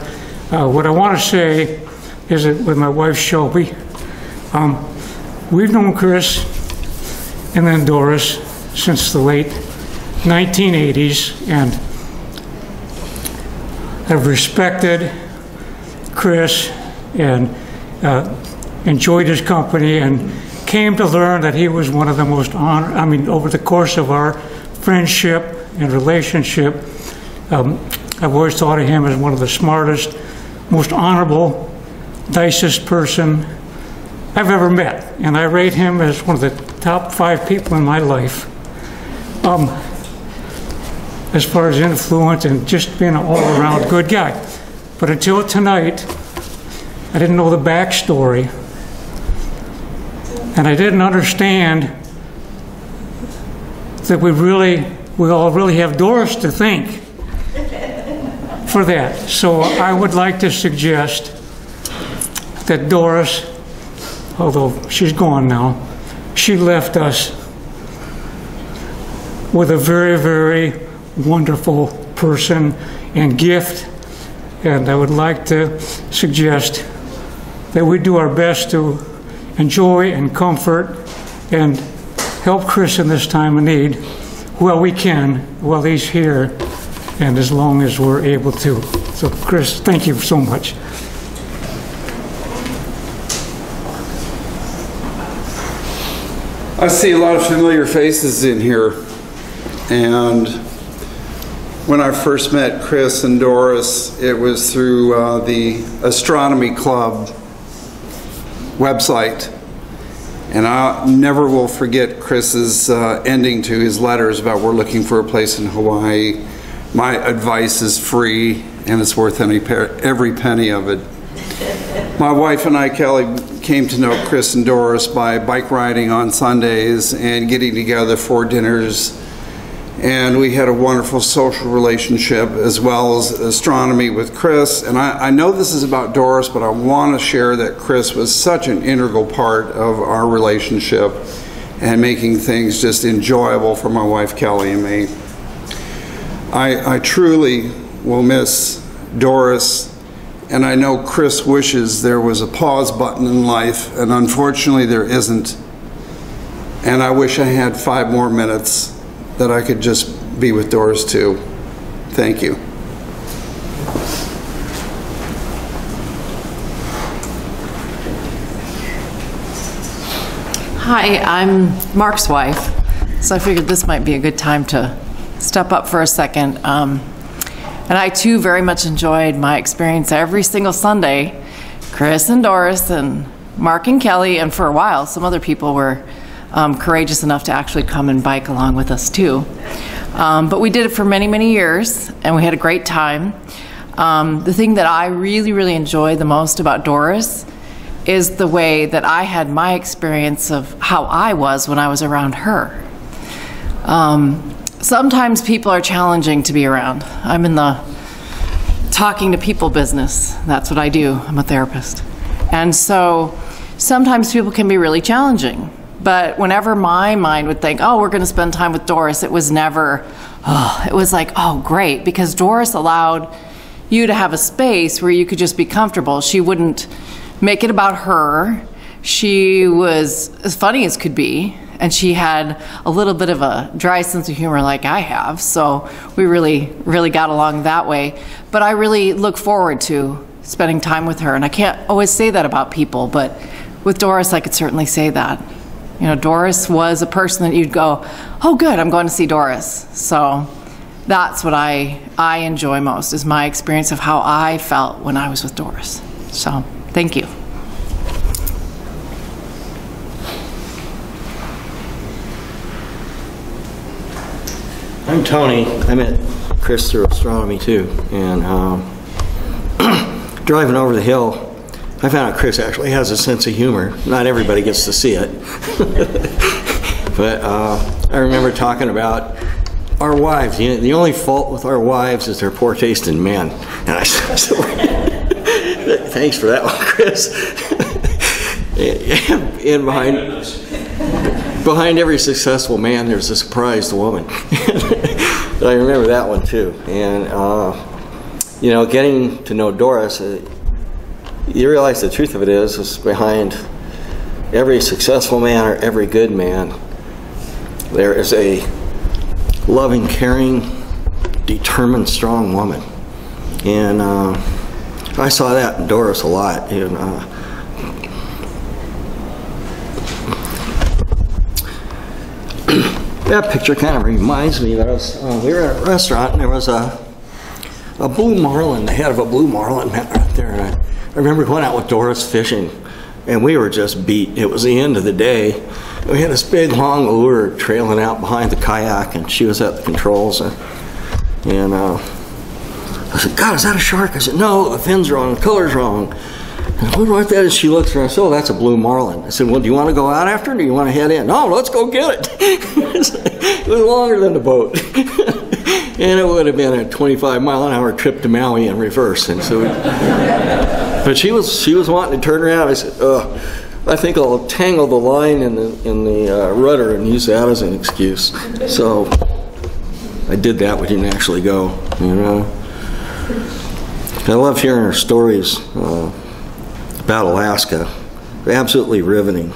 what I want to say is that with my wife Shelby, we've known Chris and then Doris since the late 1980s, and have respected Chris and enjoyed his company, and came to learn that he was one of the most over the course of our friendship and relationship, I've always thought of him as one of the smartest, most honorable, nicest person I've ever met, and I rate him as one of the top 5 people in my life. As far as influence and just being an all-around good guy. But until tonight, I didn't know the backstory, and I didn't understand that we all really have Doris to thank for that. So I would like to suggest that Doris, although she's gone now, she left us with a very, very wonderful person and gift, and I would like to suggest that we do our best to enjoy and comfort and help Chris in this time of need while we can, while he's here, and as long as we're able to. So Chris, thank you so much. I see a lot of familiar faces in here, and when I first met Chris and Doris, it was through the Astronomy Club website, and I never will forget Chris's ending to his letters about we're looking for a place in Hawaii. My advice is free, and it's worth every penny of it. My wife and I, Kelly, came to know Chris and Doris by bike riding on Sundays and getting together for dinners. And we had a wonderful social relationship as well as astronomy with Chris. And I know this is about Doris, but I want to share that Chris was such an integral part of our relationship and making things just enjoyable for my wife Kelly and me. I truly will miss Doris, and I know Chris wishes there was a pause button in life, and unfortunately there isn't. And I wish I had 5 more minutes that I could just be with Doris too. Thank you. Hi, I'm Mark's wife, so I figured this might be a good time to step up for a second. And I too very much enjoyed my experience every single Sunday. Chris and Doris and Mark and Kelly, and for a while some other people were courageous enough to actually come and bike along with us too. But we did it for many, many years, and we had a great time. The thing that I really, really enjoy the most about Doris is the way that I had my experience of how I was when I was around her. Sometimes people are challenging to be around. I'm in the talking to people business. That's what I do. I'm a therapist. And so sometimes people can be really challenging. But whenever my mind would think, oh, we're going to spend time with Doris, it was never, oh, it was like, oh, great, because Doris allowed you to have a space where you could just be comfortable. She wouldn't make it about her. She was as funny as could be, and she had a little bit of a dry sense of humor like I have, so we really, really got along that way. But I really look forward to spending time with her, and I can't always say that about people, but with Doris I could certainly say that. You know, Doris was a person that you'd go, oh good, I'm going to see Doris. So that's what I enjoy most, is my experience of how I felt when I was with Doris. So thank you. I'm Tony. I met Chris through astronomy too, and driving over the hill, I found out Chris actually has a sense of humor. Not everybody gets to see it. But I remember talking about our wives. You know, the only fault with our wives is their poor taste in men. And I said, thanks for that one, Chris. And behind every successful man, there's a surprised woman. I remember that one too. And you know, getting to know Doris, you realize the truth of it is behind every successful man or every good man, there is a loving, caring, determined, strong woman. And I saw that in Doris a lot. And, that picture kind of reminds me that we were at a restaurant and there was a blue marlin, the head of a blue marlin right there. And I remember going out with Doris fishing, and we were just beat. It was the end of the day. We had this big long lure trailing out behind the kayak, and she was at the controls. And I said, God, is that a shark? I said, no, the fin's wrong, the color's wrong. And I wonder what that is. She looks around, so that's a blue marlin. I said, well, do you want to go out after it, or do you want to head in? No, let's go get it. It was longer than the boat. And it would have been a 25-mile-an-hour trip to Maui in reverse. And so, but she was wanting to turn around. I said, I think I'll tangle the line in the rudder and use that as an excuse. So I did that. We didn't actually go, you know. I love hearing her stories about Alaska. They're absolutely riveting,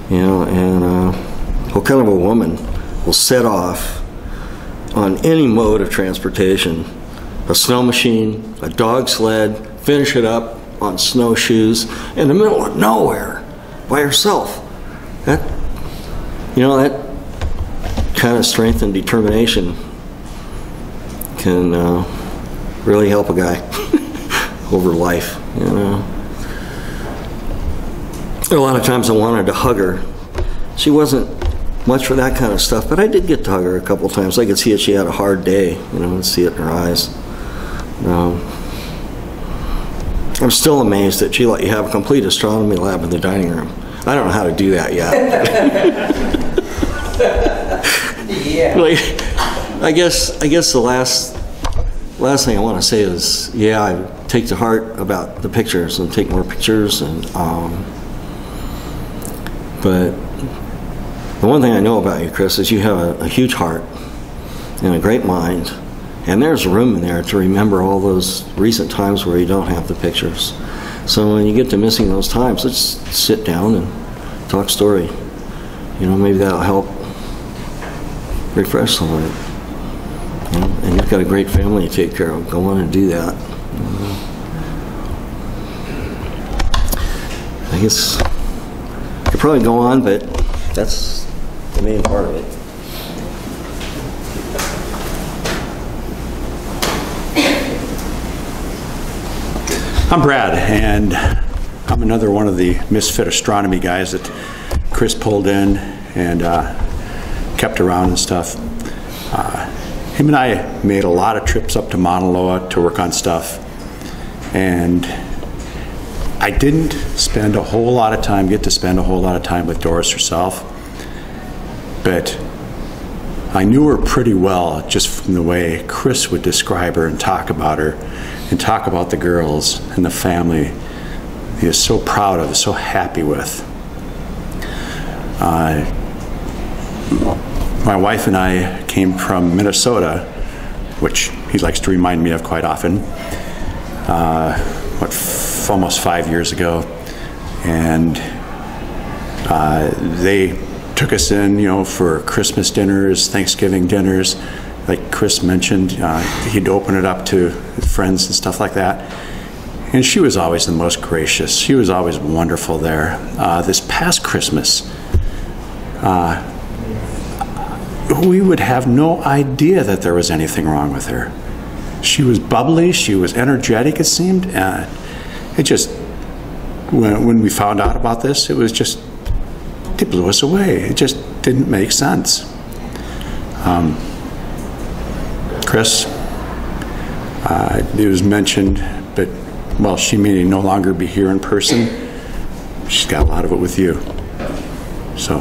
you know. And what kind of a woman will set off on any mode of transportation, a snow machine, a dog sled, finish it up on snowshoes in the middle of nowhere by herself. You know, that kind of strength and determination can really help a guy over life, you know. A lot of times I wanted to hug her. She wasn't much for that kind of stuff, but I did get to hug her a couple times. I could see that she had a hard day, you know, and see it in her eyes. I'm still amazed that she let you have a complete astronomy lab in the dining room. I don't know how to do that yet. Yeah. Like, I guess the last thing I want to say is, yeah, I take to heart about the pictures and take more pictures, and but the one thing I know about you, Chris, is you have a huge heart and a great mind, and there's room in there to remember all those recent times where you don't have the pictures. So when you get to missing those times, let's sit down and talk story. You know, maybe that'll help refresh someone. You know, and you've got a great family to take care of. Go on and do that. I guess I could probably go on, but that's the main part of it. I'm Brad, and I'm another one of the misfit astronomy guys that Chris pulled in and kept around and stuff. Him and I made a lot of trips up to Mauna to work on stuff, and I didn't get to spend a whole lot of time with Doris herself, but I knew her pretty well just from the way Chris would describe her and talk about her and talk about the girls and the family he is so proud of, so happy with. My wife and I came from Minnesota, which he likes to remind me of quite often, almost 5 years ago, and they took us in, you know, for Christmas dinners, Thanksgiving dinners. Like Chris mentioned, he'd open it up to friends and stuff like that. And she was always the most gracious. She was always wonderful there. This past Christmas, we would have no idea that there was anything wrong with her. She was bubbly, she was energetic, it seemed. It just, when we found out about this, it blew us away. It just didn't make sense. Chris, it was mentioned, but, well, she may no longer be here in person. She's got a lot of it with you. So.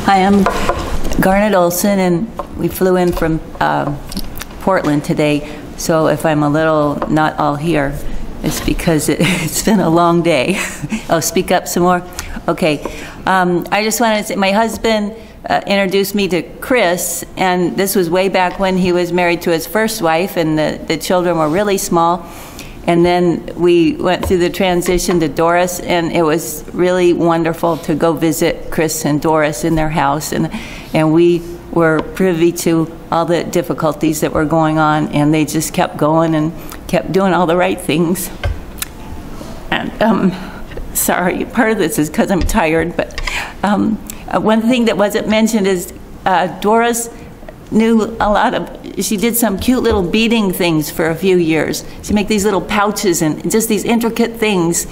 Hi, I'm Garnet Olson, and we flew in from Portland today, so if I'm a little not all here, it's because it's been a long day. Oh, speak up some more? Okay. I just wanted to say, my husband introduced me to Chris, and this was way back when he was married to his first wife, and the children were really small. And then we went through the transition to Doris, and it was really wonderful to go visit Chris and Doris in their house. And we were privy to all the difficulties that were going on, and they just kept going and kept doing all the right things. And sorry, part of this is because I'm tired, but one thing that wasn't mentioned is Doris knew a lot of, she did some cute little beading things for a few years. She'd make these little pouches and just these intricate things.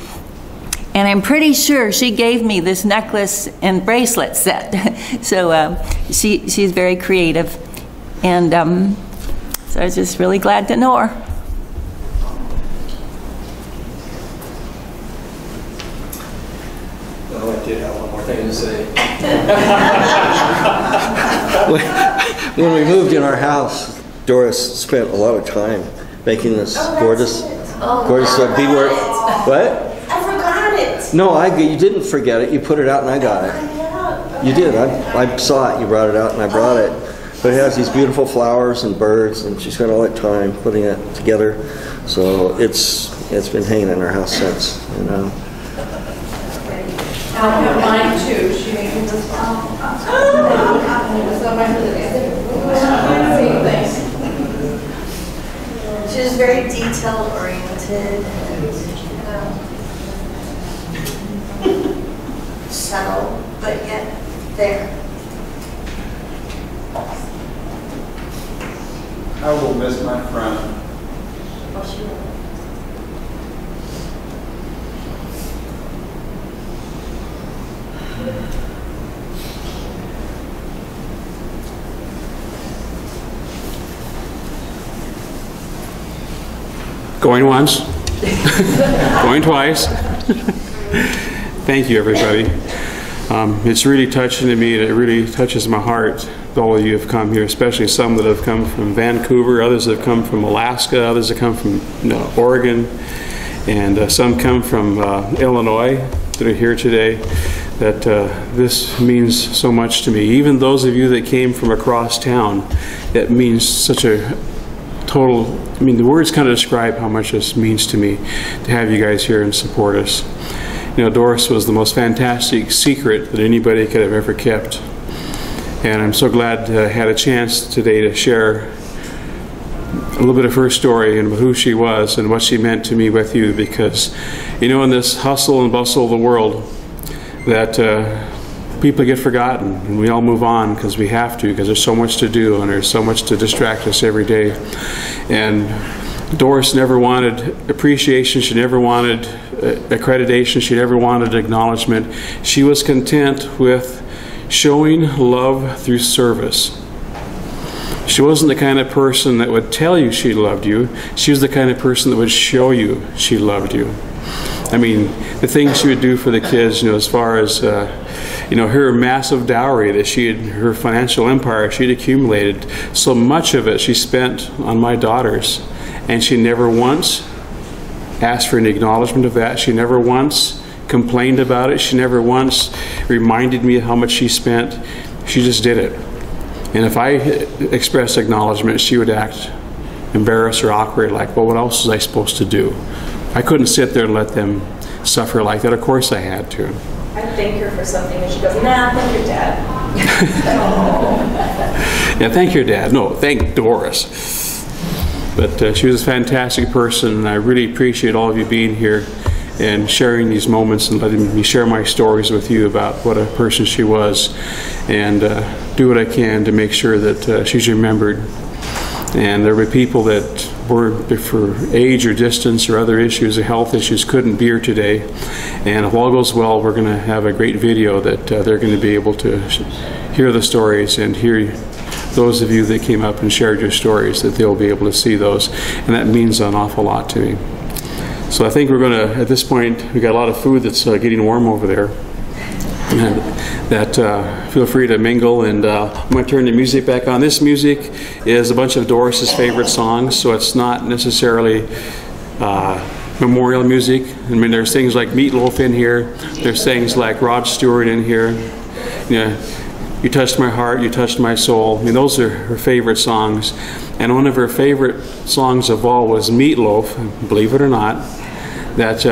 And I'm pretty sure she gave me this necklace and bracelet set. So she's very creative. And so I was just really glad to know her. Oh, I did have one more thing to say. When we moved in our house, Doris spent a lot of time making this gorgeous beadwork. What? I forgot it. No, you didn't forget it. You put it out and I got it. You did. I saw it. You brought it out and I brought it. But it has these beautiful flowers and birds, and she spent all that time putting it together. So it's been hanging in our house since, you know. I have mine too. She made me this one. She was very detail oriented. talented and subtle, but yet there. I will miss my friend. Oh, she will. Going once, going twice. Thank you, everybody. It's really touching to me, and it really touches my heart. All of you have come here, especially some that have come from Vancouver, others have come from Alaska, others have come from Oregon, and some come from Illinois that are here today. That this means so much to me. Even those of you that came from across town, it means such a total, I mean, the words kind of describe how much this means to me to have you guys here and support us. You know, Doris was the most fantastic secret that anybody could have ever kept. And I'm so glad I had a chance today to share a little bit of her story and who she was and what she meant to me with you, because, you know, in this hustle and bustle of the world, that people get forgotten and we all move on because we have to, because there's so much to do and there's so much to distract us every day. And Doris never wanted appreciation, she never wanted accreditation, she never wanted acknowledgement. She was content with showing love through service. She wasn't the kind of person that would tell you she loved you. She was the kind of person that would show you she loved you. I mean, the things she would do for the kids, you know, as far as, you know, her massive dowry that she had, her financial empire she'd accumulated, so much of it she spent on my daughters. And she never once asked for an acknowledgement of that. She never once complained about it. She never once reminded me of how much she spent. She just did it. And if I expressed acknowledgement, she would act embarrassed or awkward, like, well, what else was I supposed to do? I couldn't sit there and let them suffer like that. Of course I had to. I thank her for something, and she goes, nah, thank your dad. Yeah, thank your dad. No, thank Doris. But she was a fantastic person, and I really appreciate all of you being here and sharing these moments and letting me share my stories with you about what a person she was, and do what I can to make sure that she's remembered. And there were people that were, for age or distance or other issues or health issues, couldn't be here today. And if all goes well, we're going to have a great video that they're going to be able to hear the stories and hear those of you that came up and shared your stories, that they'll be able to see those. And that means an awful lot to me. So I think we're going to, at this point, we got a lot of food that's getting warm over there. And that feel free to mingle, and I'm going to turn the music back on. This music is a bunch of Doris's favorite songs, so it's not necessarily memorial music. I mean, there's things like Meatloaf in here, there's things like Rod Stewart in here. You know, You Touched My Heart, You Touched My Soul. I mean, those are her favorite songs. And one of her favorite songs of all was Meatloaf, believe it or not, that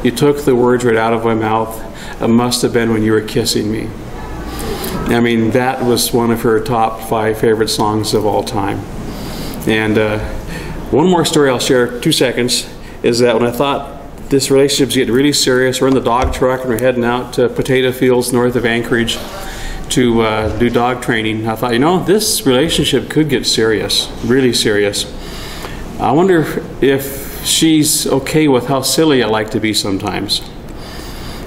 you took the words right out of my mouth. It must have been when you were kissing me. I mean, that was one of her top 5 favorite songs of all time. And one more story I'll share, 2 seconds, is that when I thought this relationship's getting really serious, we're in the dog truck and we're heading out to potato fields north of Anchorage to do dog training. I thought, you know, this relationship could get serious, really serious. I wonder if she's okay with how silly I like to be sometimes.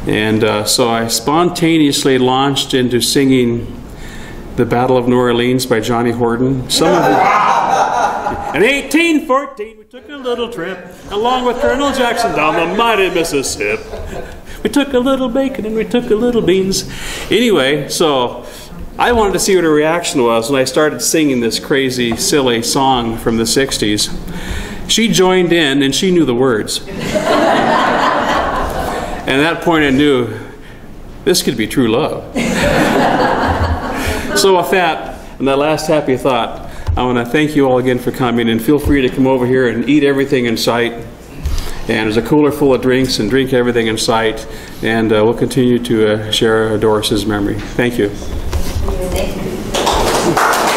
And so I spontaneously launched into singing The Battle of New Orleans by Johnny Horton. Some of it. In 1814, we took a little trip along with Colonel Jackson down the mighty Mississippi. We took a little bacon and we took a little beans. Anyway, so I wanted to see what her reaction was when I started singing this crazy, silly song from the 60s. She joined in and she knew the words. And at that point I knew this could be true love. So with that, and that last happy thought, I want to thank you all again for coming, and feel free to come over here and eat everything in sight. And there's a cooler full of drinks, and drink everything in sight. And we'll continue to share Doris's memory. Thank you. Thank you.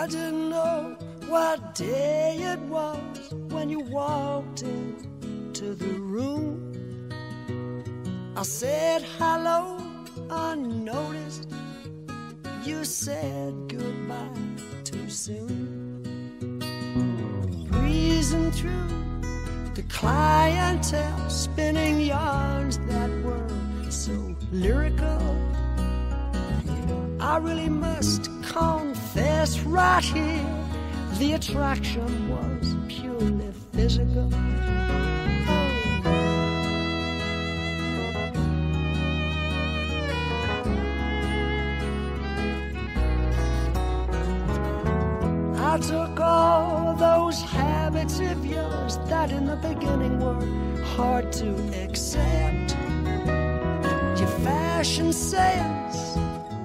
I didn't know what day it was when you walked into the room. I said hello unnoticed. You said goodbye too soon. Breezing through the clientele, spinning yarns that were so lyrical. I really must confess right here, the attraction was purely physical. I took all those habits of yours that in the beginning were hard to accept. Your fashion sense,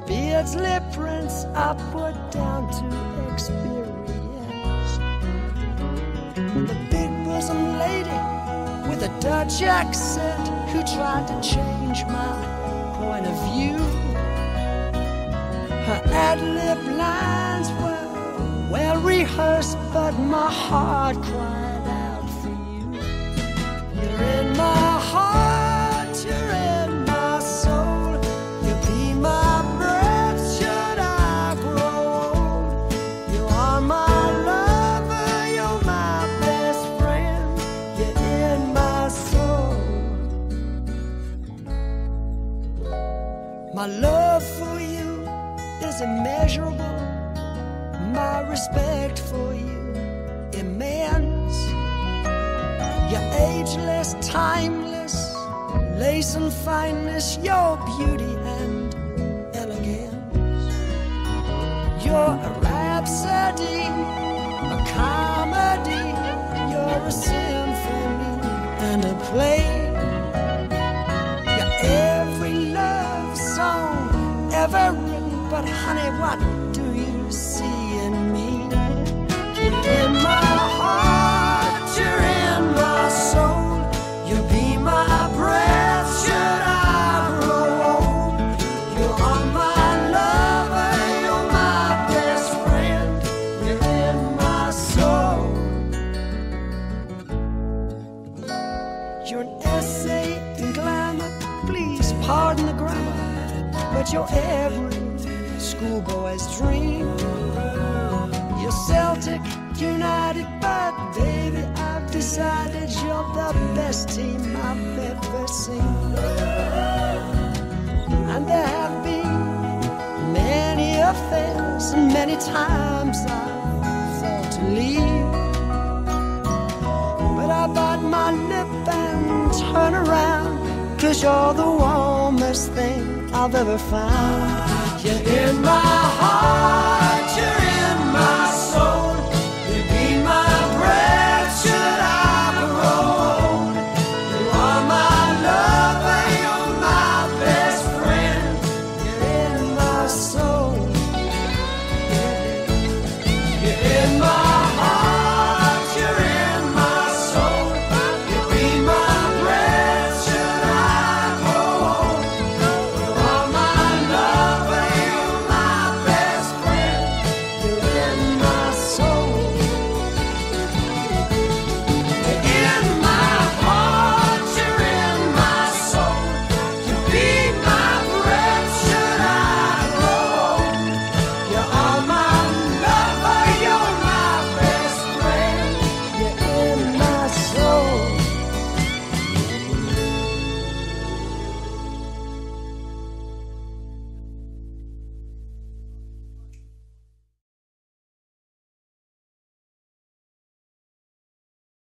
beards, lip prints, I put down to experience. The big bosom lady with a Dutch accent who tried to change my point of view. Her ad-lib lines were well rehearsed, but my heart cried out for you. You're in my heart, you're in my soul. You'll be my breath should I grow old. You are my lover, you're my best friend. You're in my soul. My love for you is immeasurable. My respect for you immense. You're ageless, timeless, lace and fineness, your beauty and elegance. You're a rhapsody, a comedy. You're a symphony and a play. You're every love song ever written, but honey, what do you see in me? You're in my heart, you're in my soul. You'll be my breath should I grow old. You are my lover, you're my best friend. You're in my soul. You're an essay in glamour, please pardon the grammar, but you're every schoolboy's dream. You're Celtic, United, but baby, I've decided you're the best team I've ever seen. And there have been many affairs, and many times I've thought to leave, but I bite my lip and turn around, 'cause you're the warmest thing I've ever found. You're in my heart.